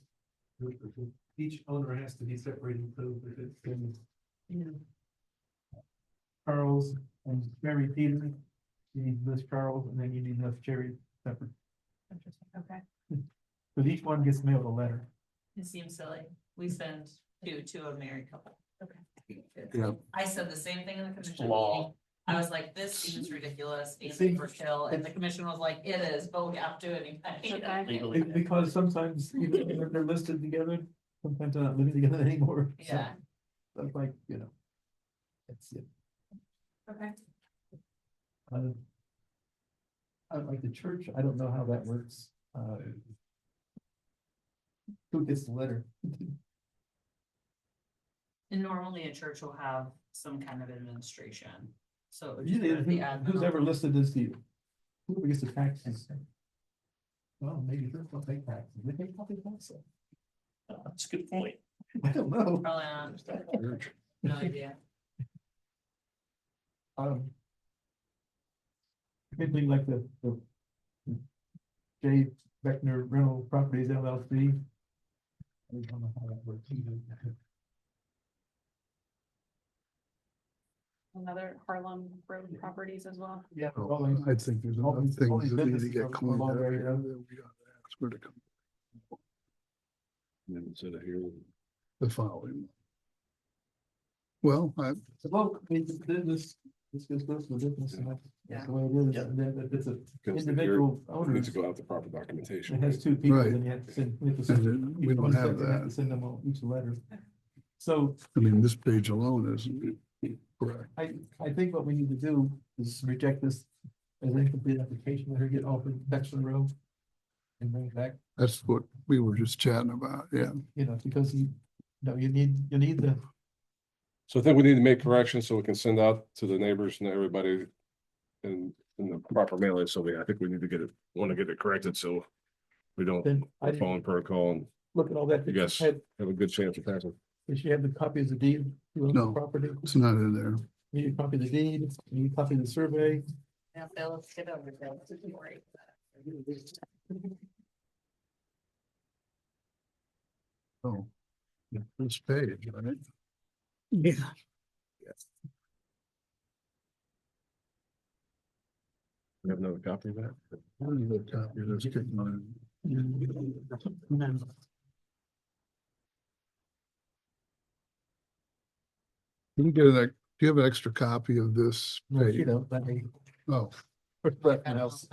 Each owner has to be separated, so if it's in. Charles and Mary Peter, you need this Charles, and then you need this Jerry separate. Interesting, okay. But each one gets mailed a letter. It seems silly. We send to a married couple. Okay. Yeah. I said the same thing in the commission Law. meeting. I was like, this seems ridiculous and See? overkill, and the commission was like, it is, but we have to anyway. Okay. Legally. Because sometimes, even if they're listed together, sometimes they're not living together anymore. So Yeah. That's like, that's it. Okay. Like the church, I don't know how that works. Who gets the letter? And normally a church will have some kind of administration, so. it would Usually, go to the admin who's ever office. listed as the, who gets the taxes? Well, maybe church don't pay taxes, they pay public taxes. That's a good point. I don't know. Probably not, no idea. Maybe like the J. Beckner Rental Properties LLC. I don't know how that works either. another Harlem Road properties as well. Yeah. I think there's all enough these- all things these that need to businesses get are cleaned up. along there, here yeah. that we ought to ask where to come, And then instead of here. the following. Well, Well, I mean, this goes to the business. And that's the way it is. Yeah. And then if it's a Because the individual here owner, needs to it go out the proper documentation. has two people, Right. then you have to send, we have to And send. then we each don't one have separate, have that. to send them all each a letter. So I mean, this page alone isn't correct. I think what we need to do is reject this as an incomplete application, let her get off of Dexter Road. And bring it back, That's what we were just chatting about, yeah. you know, because you need the, So I think we need to make corrections so we can send out to the neighbors and everybody in the proper mailing. So I think we need to want to get it corrected so we don't then I didn't fall in protocol and look at all that. you guys Had- have a good chance of passing. Did she have the copy of the deed? Who owns the No. property? It's not in there. You need a copy of the deed, you need a copy of the survey. Now, Phil, let's get over Phil. Don't worry. Oh. Yeah, this page, right? Yeah. We have another copy of that. I need a copy of this kicking on. Can you get do you have an extra copy of this No, you page? know, let me. Oh, But else.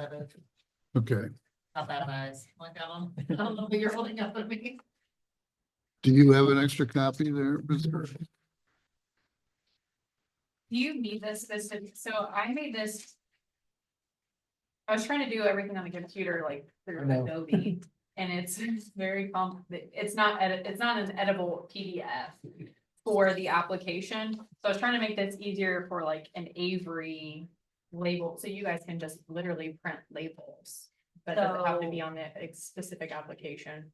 okay. Not that nice. Look at them. I don't know what you're holding up at me. Do you have an extra copy there, Mr.? Do you need this specific? So I made this. I was trying to do everything on the computer like through I know. Adobe, and it's very it's not an editable PDF for the application. So I was trying to make this easier for like an Avery label, so you guys can just literally print labels. But it doesn't have to be on the specific application.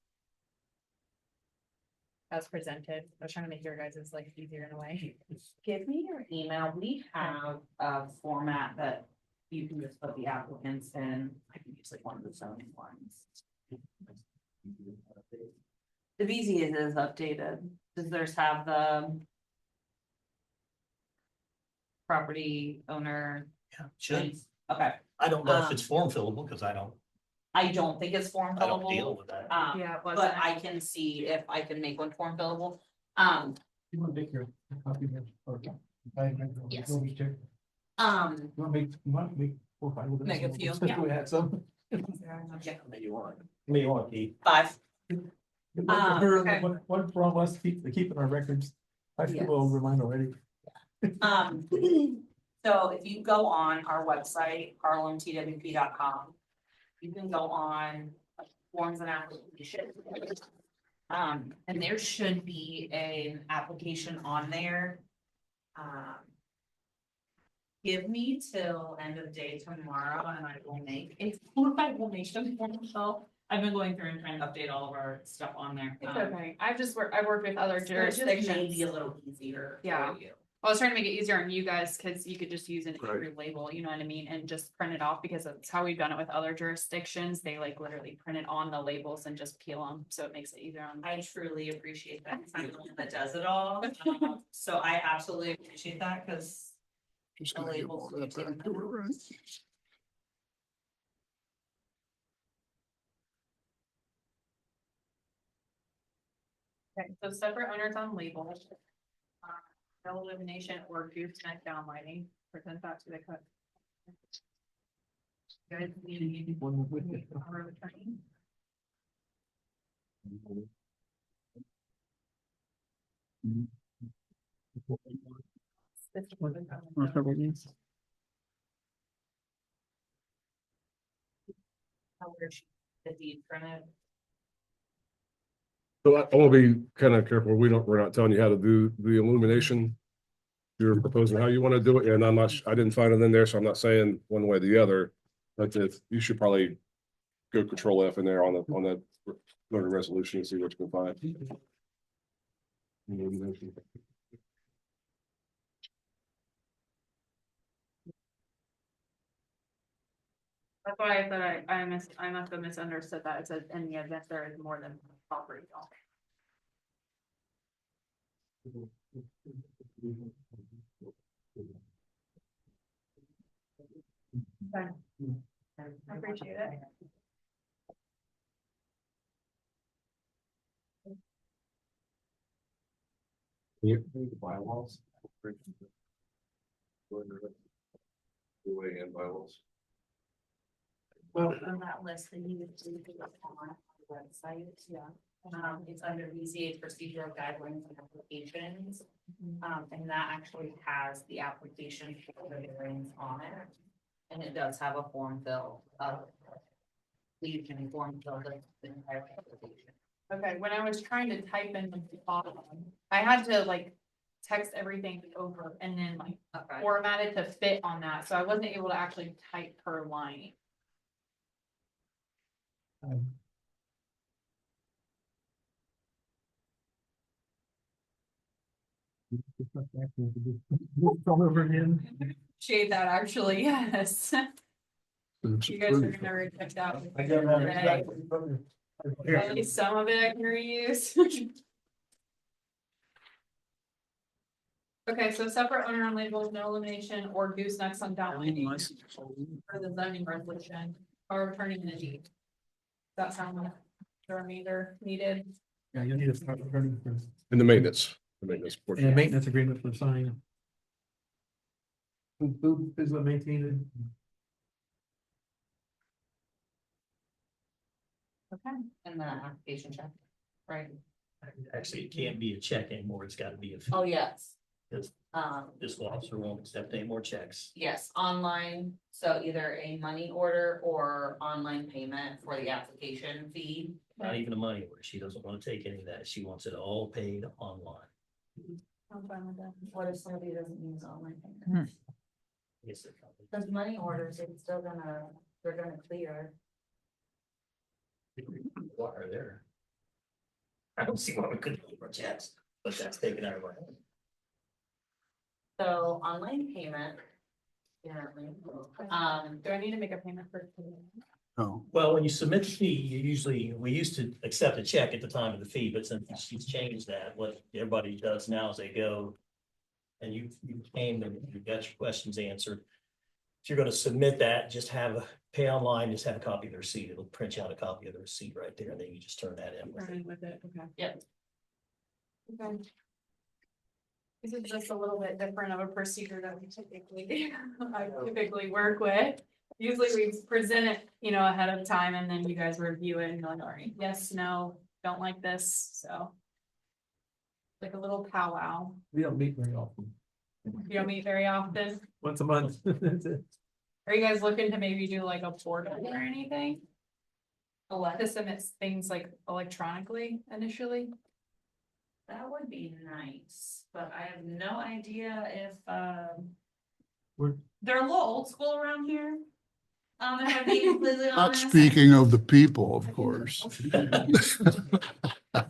As presented, I was trying to make your guys' life easier in a way. Give me your email. We have a format that you can just put the applicants in. I can use like one of the zoning ones. The BZA is updated. Does theirs have the property owner? Yeah, should. Okay, I don't know if it's form fillable because I don't think it's form deal fillable. with that. Yeah, it But wasn't. I can see if I can make one form fillable. You want to make your copy here? Or Yes. You want to make 4 or 5 of them? Make a few, Especially yeah. we had some. Maybe you want. Maybe you want Keith. 5. okay. One from us, keeping our records. I Yes. feel over mine already. So if you go on our website, harlemtwp.com, you can go on forms and applications. And there should be an application on there. Give me till end of day tomorrow and I will make them for myself. I've been going through and trying to update all of our stuff on there. It's okay. I've worked with other It just may jurisdictions. be a little easier Yeah. for you. I was trying to make it easier on you guys because you could just use an Right. Avery label, you know what I mean, and just print it off because that's how we've done it with other jurisdictions. They like literally print it on the labels and just peel them, so it makes it easier on. I truly appreciate that. 'Cause I'm the one that does it all. So I absolutely appreciate that because Just the gonna give labels all that usually back to her, right? Okay, so separate owners on labels. No elimination or gooseneck downlighting, present that to the cut. Guys, we need One with it. power of attorney. This one. how we're the deed printed. So I want to be kind of careful. We're not telling you how to do the illumination. You're proposing how you want to do it, and I didn't find it in there, so I'm not saying one way or the other. But you should probably go Control F in there on that voter resolution and see what you can find. Illumination. That's why I thought I must have misunderstood that. It says in the event there is more than one property. Okay. I appreciate it. Bylaws. Way in bylaws. Well, On that list, they needed to do it on the website, yeah. It's under BZA procedural guidelines and applications. And that actually has the application for the hearings on it. And it does have a form fill of. You can form fill the entire application. Okay, when I was trying to type in the bottom, I had to like text everything over and then like format it to fit on that, so I wasn't able to actually type per line. all over again. Shade that actually, yes. It's You guys are pretty- gonna reject that. I got that today. exactly. At least some of it I can reuse. Okay, so separate owner on labels, no elimination or goosenecks on downlighting for the zoning resolution or returning the deed. Does that sound like the remainder needed? Yeah, you'll need a start running for, And the maintenance. and a maintenance agreement for sign. Who is what maintained Okay. And the application check, right? Actually, it can't be a check anymore. It's gotta be a. Oh, yes. Yes. Fiscal officer won't accept any more checks. Yes, online, so either a money order or online payment for the application fee. Not even a money order. She doesn't want to take any of that. She wants it all paid online. I'm fine with that. What if somebody doesn't use online payment? Yes, they're coming. Those money orders, it's still gonna, they're gonna clear. What are there? I don't see why we couldn't keep our checks, but that's taken out of our hand. So online payment. Apparently, Do I need to make a payment for? No, Well, when you submit the fee, you usually, we used to accept a check at the time of the fee, but since she's changed that, what everybody does now is they go. And you came and you got your questions answered. If you're gonna submit that, just have a pay online, just have a copy of the receipt. It'll print you out a copy of the receipt right there, and then you just turn that in with it. With it, okay. Yep. Okay. This is just a little bit different of a procedure that I typically work with. Usually we present it, ahead of time and then you guys review it and you're like, all right, yes, no, don't like this, so. Like a little powwow. We don't meet very often, You don't meet very often. once a month. That's it. Are you guys looking to maybe do like a portal or anything? To submit things like electronically initially? That would be nice, but I have no idea if, We're- they're a little old school around here. If I'm being completely not honest. speaking of the people, of course.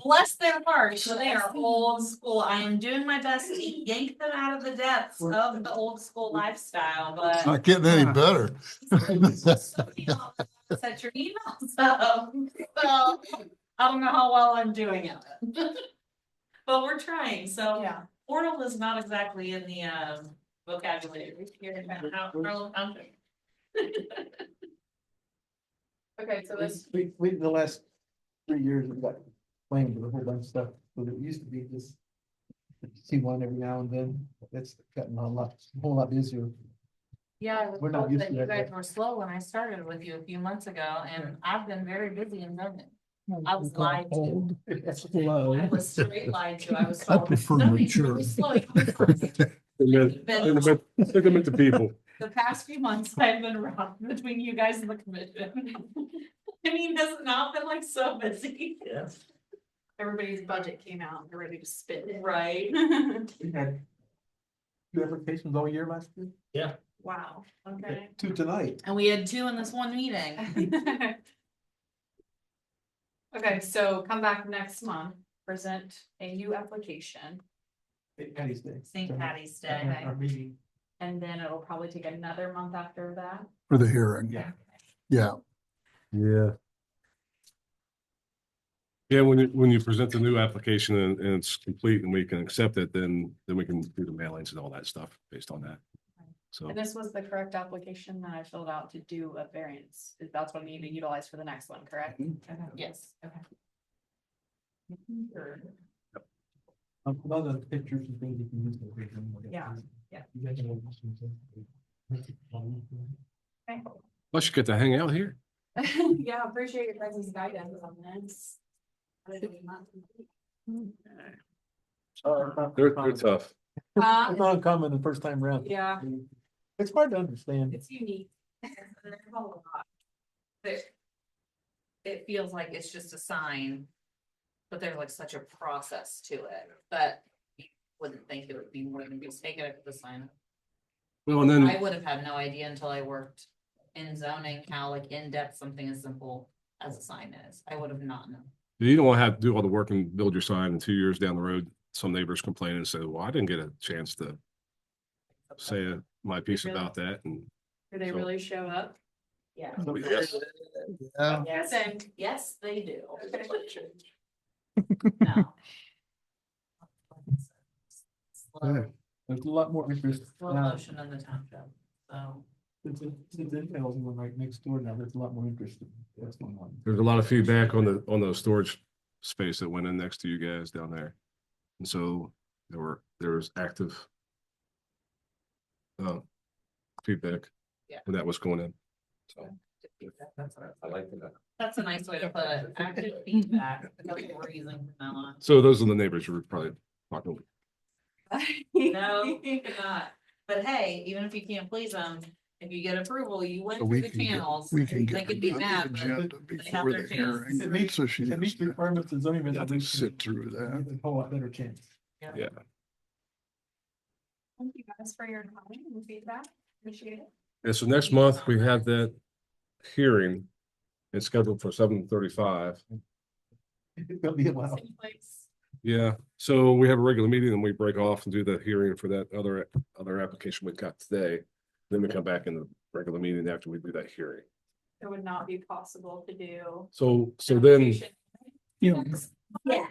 Bless their hearts, but they are old school. I am doing my best to yank them out of the depths of the old school lifestyle, but. Not getting any better. Set your email, so I don't know how well I'm doing it. But we're trying, so Yeah. portal is not exactly in the vocabulary here in Harlan County. Okay, so this, We, in the last 3 years, we've got playing with a whole bunch of stuff, but it used to be just. See one every now and then, it's gotten a whole lot busier. Yeah, I was We're not told used that to you that guys yet. were slow when I started with you a few months ago, and I've been very busy and learning. I was lied to. I was straight lied to. I was I told. prefer "Nobody's mature." really slow." Look them at the people. The past few months I've been rough between you guys and the commission. I mean, has it not been like so busy? Yes. everybody's budget came out, they're ready to spit it. Right. We had 2 applications all year last year, Wow, okay. 2 tonight. And we had 2 in this one meeting. Okay, so come back next month, present a new application, Patty's Day. St. Patty's Our- Day. Our meeting. and then it'll probably take another month after that. For the hearing. Yeah. Yeah, Yeah. Yeah, when you present the new application and it's complete and we can accept it, then we can do the mailings and all that stuff based on that. So, And this was the correct application that I filled out to do a variance. That's what I need to utilize for the next one, correct? Okay. Yes, okay. Other pictures and things you can use. Yeah, yeah. plus you get to hang out here. Yeah, appreciate your guys' guidance on this. They're tough. It's not uncommon the first time around. Yeah, It's hard to understand. It's unique. There's a lot. But it feels like it's just a sign, but there's like such a process to it, but you wouldn't think it would be more than just taking it to the sign. Well, and then. I would have had no idea until I worked in zoning, how like in-depth something as simple as a sign is. I would have not known. You don't want to have to do all the work and build your sign, and 2 years down the road, some neighbors complain and say, well, I didn't get a chance to say my piece about that. And do they So- really show up? Yeah. yes, Yeah. Yes, and yes, they do. No. Slow, There's a lot more interest. slow motion in the township, so. Since Intel's right next door now, there's a lot more interest in what's going on. there's a lot of feedback on the storage space that went in next to you guys down there. And so there was active feedback Yeah. when that was going in. So I like that. That's a nice way to put it, active feedback, that's what we're using from now on. so those are the neighbors you were probably talking with. No, you're not, but hey, even if you can't please them, if you get approval, you went So through the channels. we can They get could be it on the mad, but agenda they have before their the chance. hearing. So she It meets has the to requirements of zoning resolution. sit through that. A whole lot better chance. Yeah. Thank you guys for your time and feedback. Appreciate it. And so next month we have that hearing. It's scheduled for 7:35. It'll be a while. Same place. Yeah, so we have a regular meeting and we break off and do the hearing for that other application we got today. Then we come back in the regular meeting after we do that hearing. It would not be possible to do. So then You know,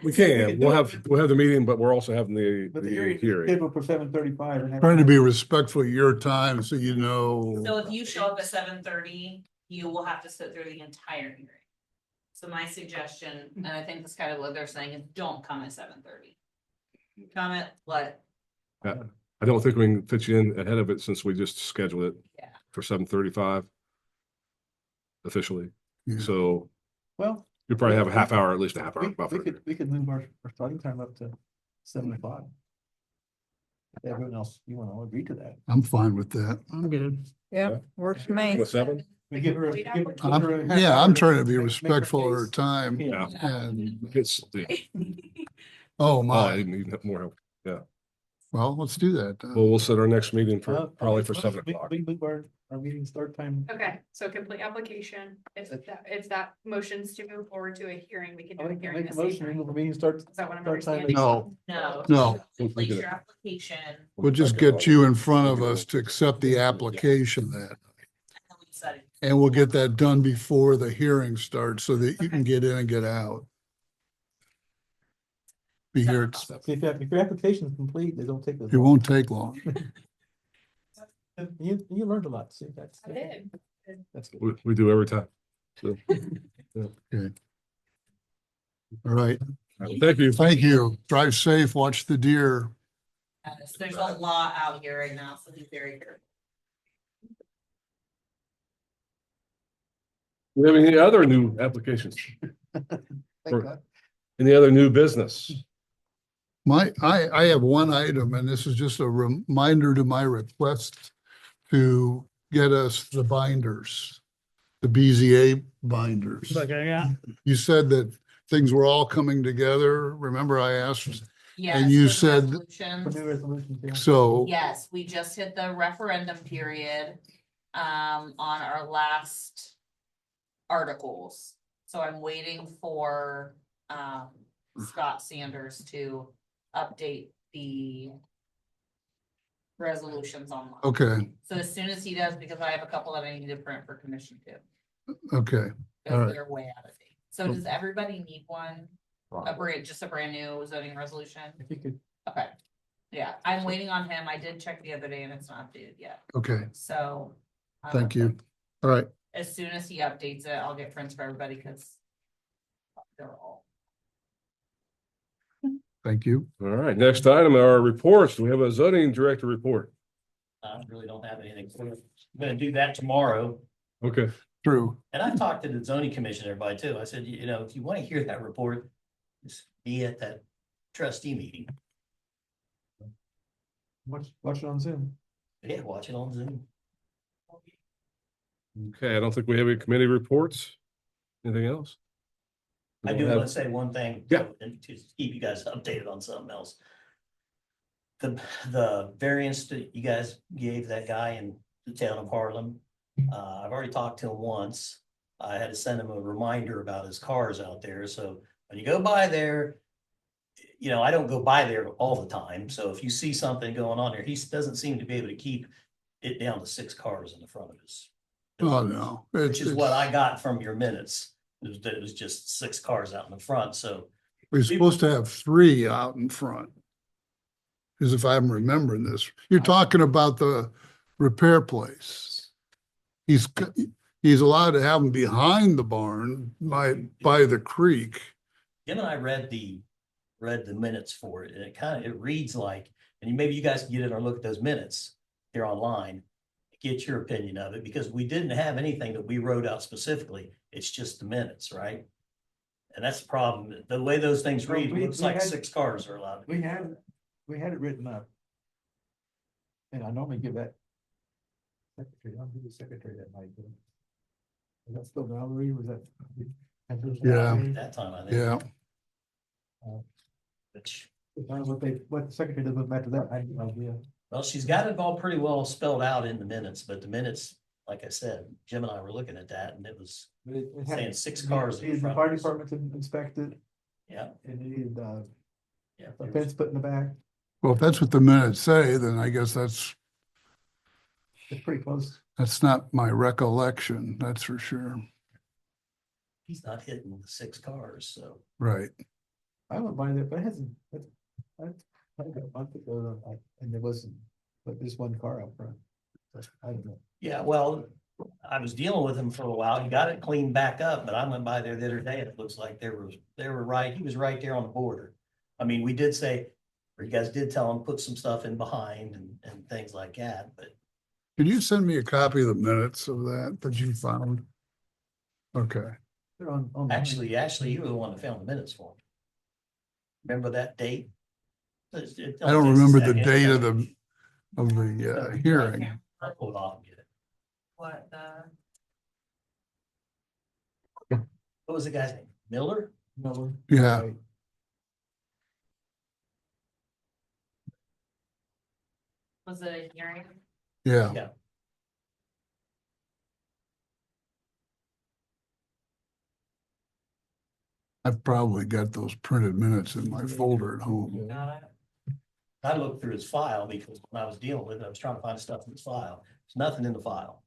we can, we'll have the meeting, but we're also having But the the hearing is hearing. scheduled for 7:35. Trying to be respectful of your time so you know. So if you show up at 7:30, you will have to sit through the entire hearing. So my suggestion, and I think that's kind of what they're saying, is don't come at 7:30. Come at what? I don't think we can fit you in ahead of it since we just scheduled it Yeah. for 7:35 officially. Yeah. So Well, you probably have a half hour, at least a half hour we buffer. could move our starting time up to 7:00. If everyone else, you want to agree to that? I'm fine with that. I'm good. Yeah, works for me. With 7? We give her. Yeah, I'm trying to be respectful of her time Yeah. and, It's, oh I my, need more help. well, let's do that. Well, we'll set our next meeting for probably for 7 We o'clock. move our meeting start time. Okay, so complete application. If that motions to move forward to a hearing, we can do I'll a make hearing. a at the same motion, time. move the meeting starts. Is that what I'm start time. understanding? No, No. No. Place your application. we'll just get you in front of us to accept the application then. And we set it. And we'll get that done before the hearing starts so that you can get in and get out. Be here, If your application is complete, they don't take. it won't take long. You learned a lot, see, that's. I did. That's good. We do every time. So, All right, thank you. thank you. Drive safe, watch the deer. Yes, there's a lot out here right now, so be very careful. Do we have any other new applications? Thank Or- God. Any other new business? I have one item, and this is just a reminder to my request to get us the binders, the BZA binders. Okay, yeah. You said that things were all coming together. Remember I asked, Yes. you the said- resolutions. For new resolutions, yeah. so, Yes, we just hit the referendum period, on our last articles. So I'm waiting for, Scott Sanders to update the resolutions online. okay, So as soon as he does, because I have a couple that I need to print for commission too, okay. All because right. they're way out of date. So does everybody need one? Just a brand new zoning resolution? If you could, Okay. Yeah, I'm waiting on him. I did check the other day and it's not updated yet, Okay, so. thank you. All right, As soon as he updates it, I'll get prints for everybody, cause they're all. thank you. All right, next item are reports. We have a zoning director report. I really don't have anything. I'm gonna do that tomorrow. Okay. True. And I've talked to the zoning commission, everybody too. I said, you know, if you want to hear that report, just be at that trustee meeting. Watch it on Zoom. Yeah, watch it on Zoom. Okay, I don't think we have any committee reports. Anything else? We I don't do have- want to say one thing. Yeah. And to keep you guys updated on something else. The variance that you guys gave that guy in the town of Harlem, I've already talked to him once. I had to send him a reminder about his cars out there, so when you go by there, you know, I don't go by there all the time, so if you see something going on there, he doesn't seem to be able to keep it down to 6 cars in the front of his. Oh, no. Which is what I got from your minutes, is that it was just 6 cars out in the front, so. We're supposed to have 3 out in front. Because if I'm remembering this, you're talking about the repair place. He's allowed to have them behind the barn by the creek. Jim and I read the minutes for it, and it reads like, and maybe you guys can get in or look at those minutes here online, get your opinion of it, because we didn't have anything that we wrote out specifically. It's just the minutes, right? And that's the problem. The way those things read, it looks like 6 cars are allowed. We had it written up. And I normally give that. Secretary, I'll give the secretary that night. Is that still Valerie? Was that? Yeah. At that time, I think. Yeah, Which, What the secretary did after that, I have no idea. well, she's got it all pretty well spelled out in the minutes, but the minutes, like I said, Jim and I were looking at that, and it was But it had- saying 6 cars in The front. fire of us. department to inspect it, Yeah, and it needed, yeah. a fence put in the back. well, if that's what the minutes say, then I guess that's It's pretty close. not my recollection, that's for sure. He's not hitting the 6 cars, so. Right. I went by there, but it hasn't, I got a month ago, and there wasn't, but there's one car out front. But I don't know. Yeah, well, I was dealing with him for a while. He got it cleaned back up, but I went by there the other day and it looks like he was right there on the border. I mean, we did say, or you guys did tell him, put some stuff in behind and things like that, but Can you send me a copy of the minutes of that you found? Okay, They're on. actually, you were the one that found the minutes for him. Remember that date? I don't remember the date of the hearing. I'll pull it off and get it. What What was the guy's name? Miller? No. Yeah. Right. was it a hearing? Yeah, Yeah. I've probably got those printed minutes in my folder at home. Got it. I looked through his file because when I was dealing with it, I was trying to find stuff in his file. There's nothing in the file.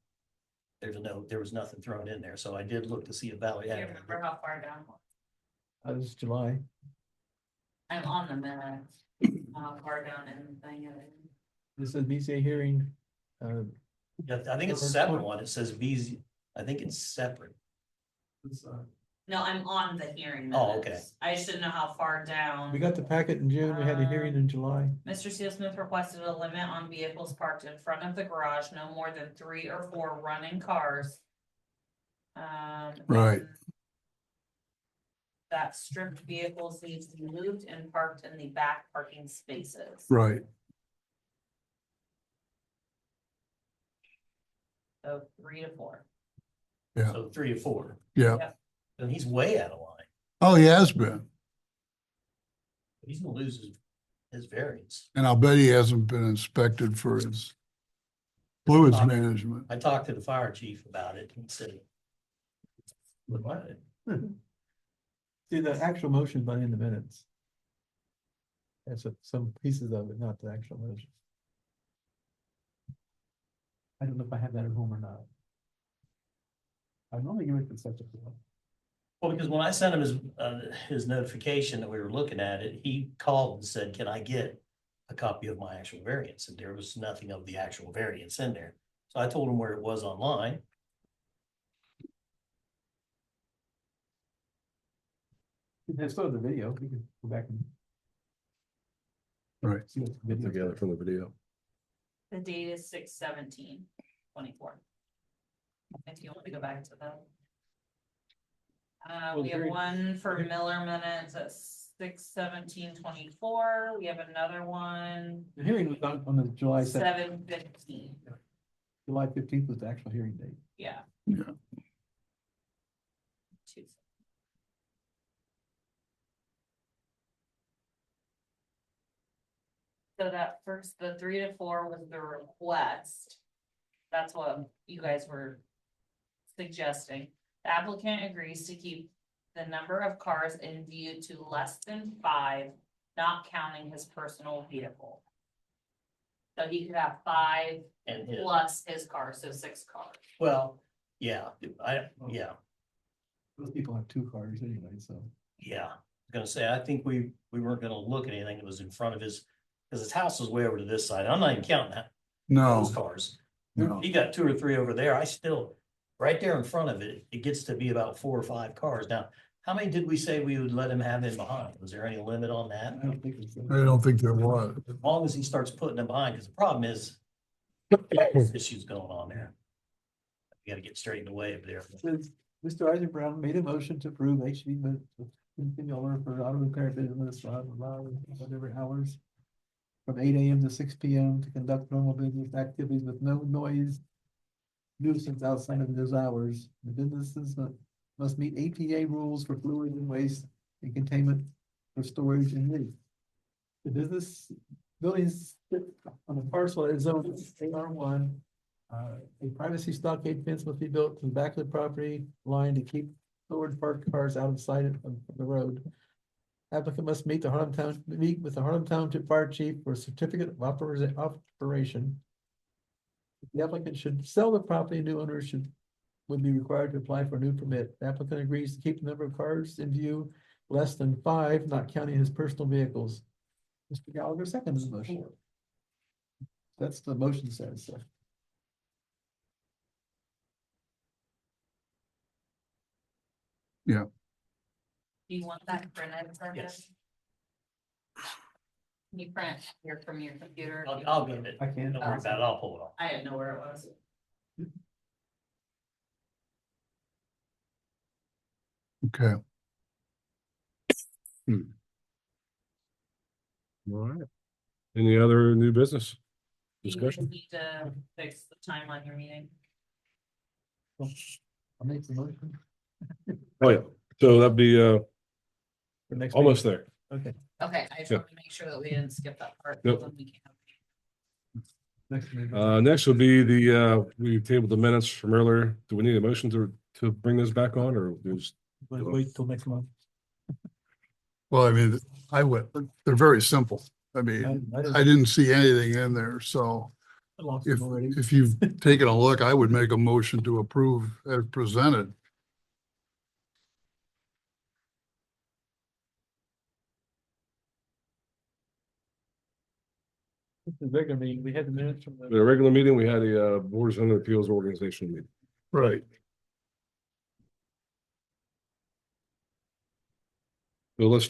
There was nothing thrown in there, so I did look to see if Valerie Do had you it. remember how far down? That was July. I'm on the minutes, how far down in the thing. This is BZA hearing. Yeah, I think it's a separate one. It says BZ, I think it's separate. No, I'm on the hearing Oh, okay. minutes. I just didn't know how far down. We got the packet in June, we had a hearing in July. Mr. Seal Smith requested a limit on vehicles parked in front of the garage, no more than 3 or 4 running cars. Right. and that stripped vehicles needs to be moved and parked in the back parking spaces. Right. So 3 to 4. Yeah. So 3 or 4. Yeah. And he's way out of line. Oh, he has been. He's gonna lose his variance. And I'll bet he hasn't been inspected for his fluids management. I talked to the fire chief about it and said. What? See, the actual motion by in the minutes. That's some pieces of it, not the actual motion. I don't know if I have that at home or not. I normally give it to such a. Well, because when I sent him his notification that we were looking at it, he called and said, can I get a copy of my actual variance, and there was nothing of the actual variance in there. So I told him where it was online. It's still the video, we can go back and. Right. See what the Put video. together from the video. The date is 6/17/24. If you want to go back to that. We have one for Miller minutes at 6/17/24. We have another one, The hearing was on the July 7/15. July 15th was the actual hearing date. Yeah. Yeah. Tuesday. So that first, the 3 to 4 was the request. That's what you guys were suggesting. The applicant agrees to keep the number of cars in view to less than 5, not counting his personal vehicle. So he could have 5 And his, plus his car, so 6 cars. well, yeah, yeah. Those people have 2 cars anyway, so. Yeah, I was gonna say, I think we weren't gonna look at anything that was in front of his, because his house was way over to this side. I'm not even counting that, those No, cars. no. He got 2 or 3 over there. I still, right there in front of it, it gets to be about 4 or 5 cars. Now, how many did we say we would let him have in behind? Was there any limit on that? I don't think it's. I don't think there was. As long as he starts putting them behind, because the problem is there's issues going on there. You gotta get straightened away up there. Says, Mr. Isaac Brown made a motion to approve HV continue order for auto repair business, whatever hours. From 8 AM to 6 PM to conduct normal business activities with no noise. Nuisance outside of those hours. The businesses must meet APA rules for fluid and waste and containment for storage and use. The business buildings on the parcel is zoned AR1. A privacy stockade fence must be built to the back of the property line to keep stored parked cars out of sight of the road. Applicant must meet with the Harlem Township Fire Chief for a certificate of operation. The applicant should sell the property, new owners would be required to apply for a new permit. The applicant agrees to keep the number of cars in view less than 5, not counting his personal vehicles. Mr. Gallagher seconds the motion. That's the motion says, so. Do you want that printed for him? Yes. Can you print here from your computer? I'll get it. I can. Don't worry about it. I'll pull it off. I didn't know where it was. Okay. All right. Any other new business Do you discussion? need to fix the time on your meeting? I'll make the motion Oh, yeah. So that'd be for next. almost there. Okay, Okay, I just Yeah. want to make sure that we didn't skip that part. Nope. Then we can- next meeting. Next would be we tabled the minutes from earlier. Do we need a motion to bring those back on or just? Wait till next month. Well, I mean, they're very simple. I mean, I didn't see anything in there, so I lost if, them already. if you've taken a look, I would make a motion to approve as presented. The regular meeting, we had the minutes from At a regular meeting, we had a Board of Zoning Appeals organization meeting. Right. So let's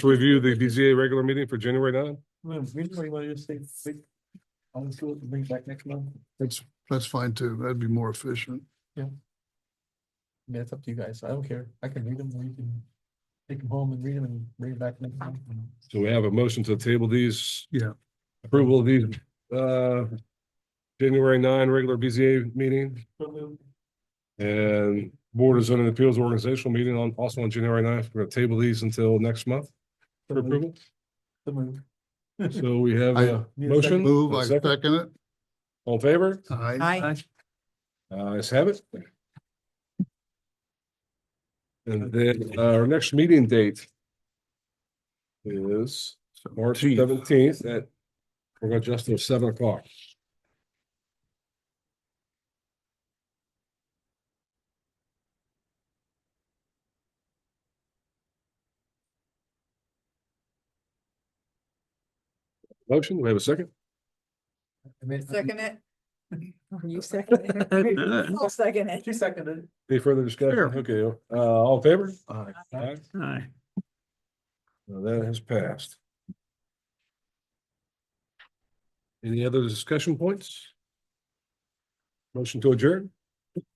review the BZA regular meeting for January 9. Reason you want to just say, wait, I'll just do it and bring it back next month. That's fine too. That'd be more efficient. I mean, it's up to you guys. I don't care. I can read them or you can take them home and read them and bring it back next month. So we have a motion to table these. Yeah. Approval of these, January 9 regular BZA meeting and Board of Zoning Appeals organizational meeting also on January 9th. We're gonna table these until next month for approval. The move. So we have I- a Need a motion. Move, a I second. second it. All in favor? Aye. Let's have it. And then our next meeting date is March 17th at, we're gonna adjust to 7 o'clock. Motion, do we have a second? I mean, Second it. You second it. I'll second it. She seconded it. Any further discussion? Sure. Okay, all in favor? Aye. Aye. Aye. Well, that has passed. Any other discussion points? Motion to adjourn?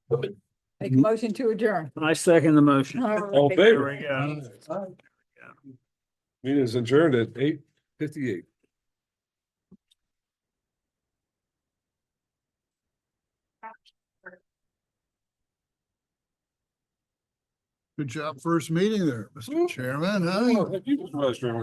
Make a motion to adjourn. I second the motion. All in right. favor? There we go. Meeting is adjourned at 8:58. Good job, first meeting there, Mr. Chairman, huh? Thank you, Mr. Vice Chairman.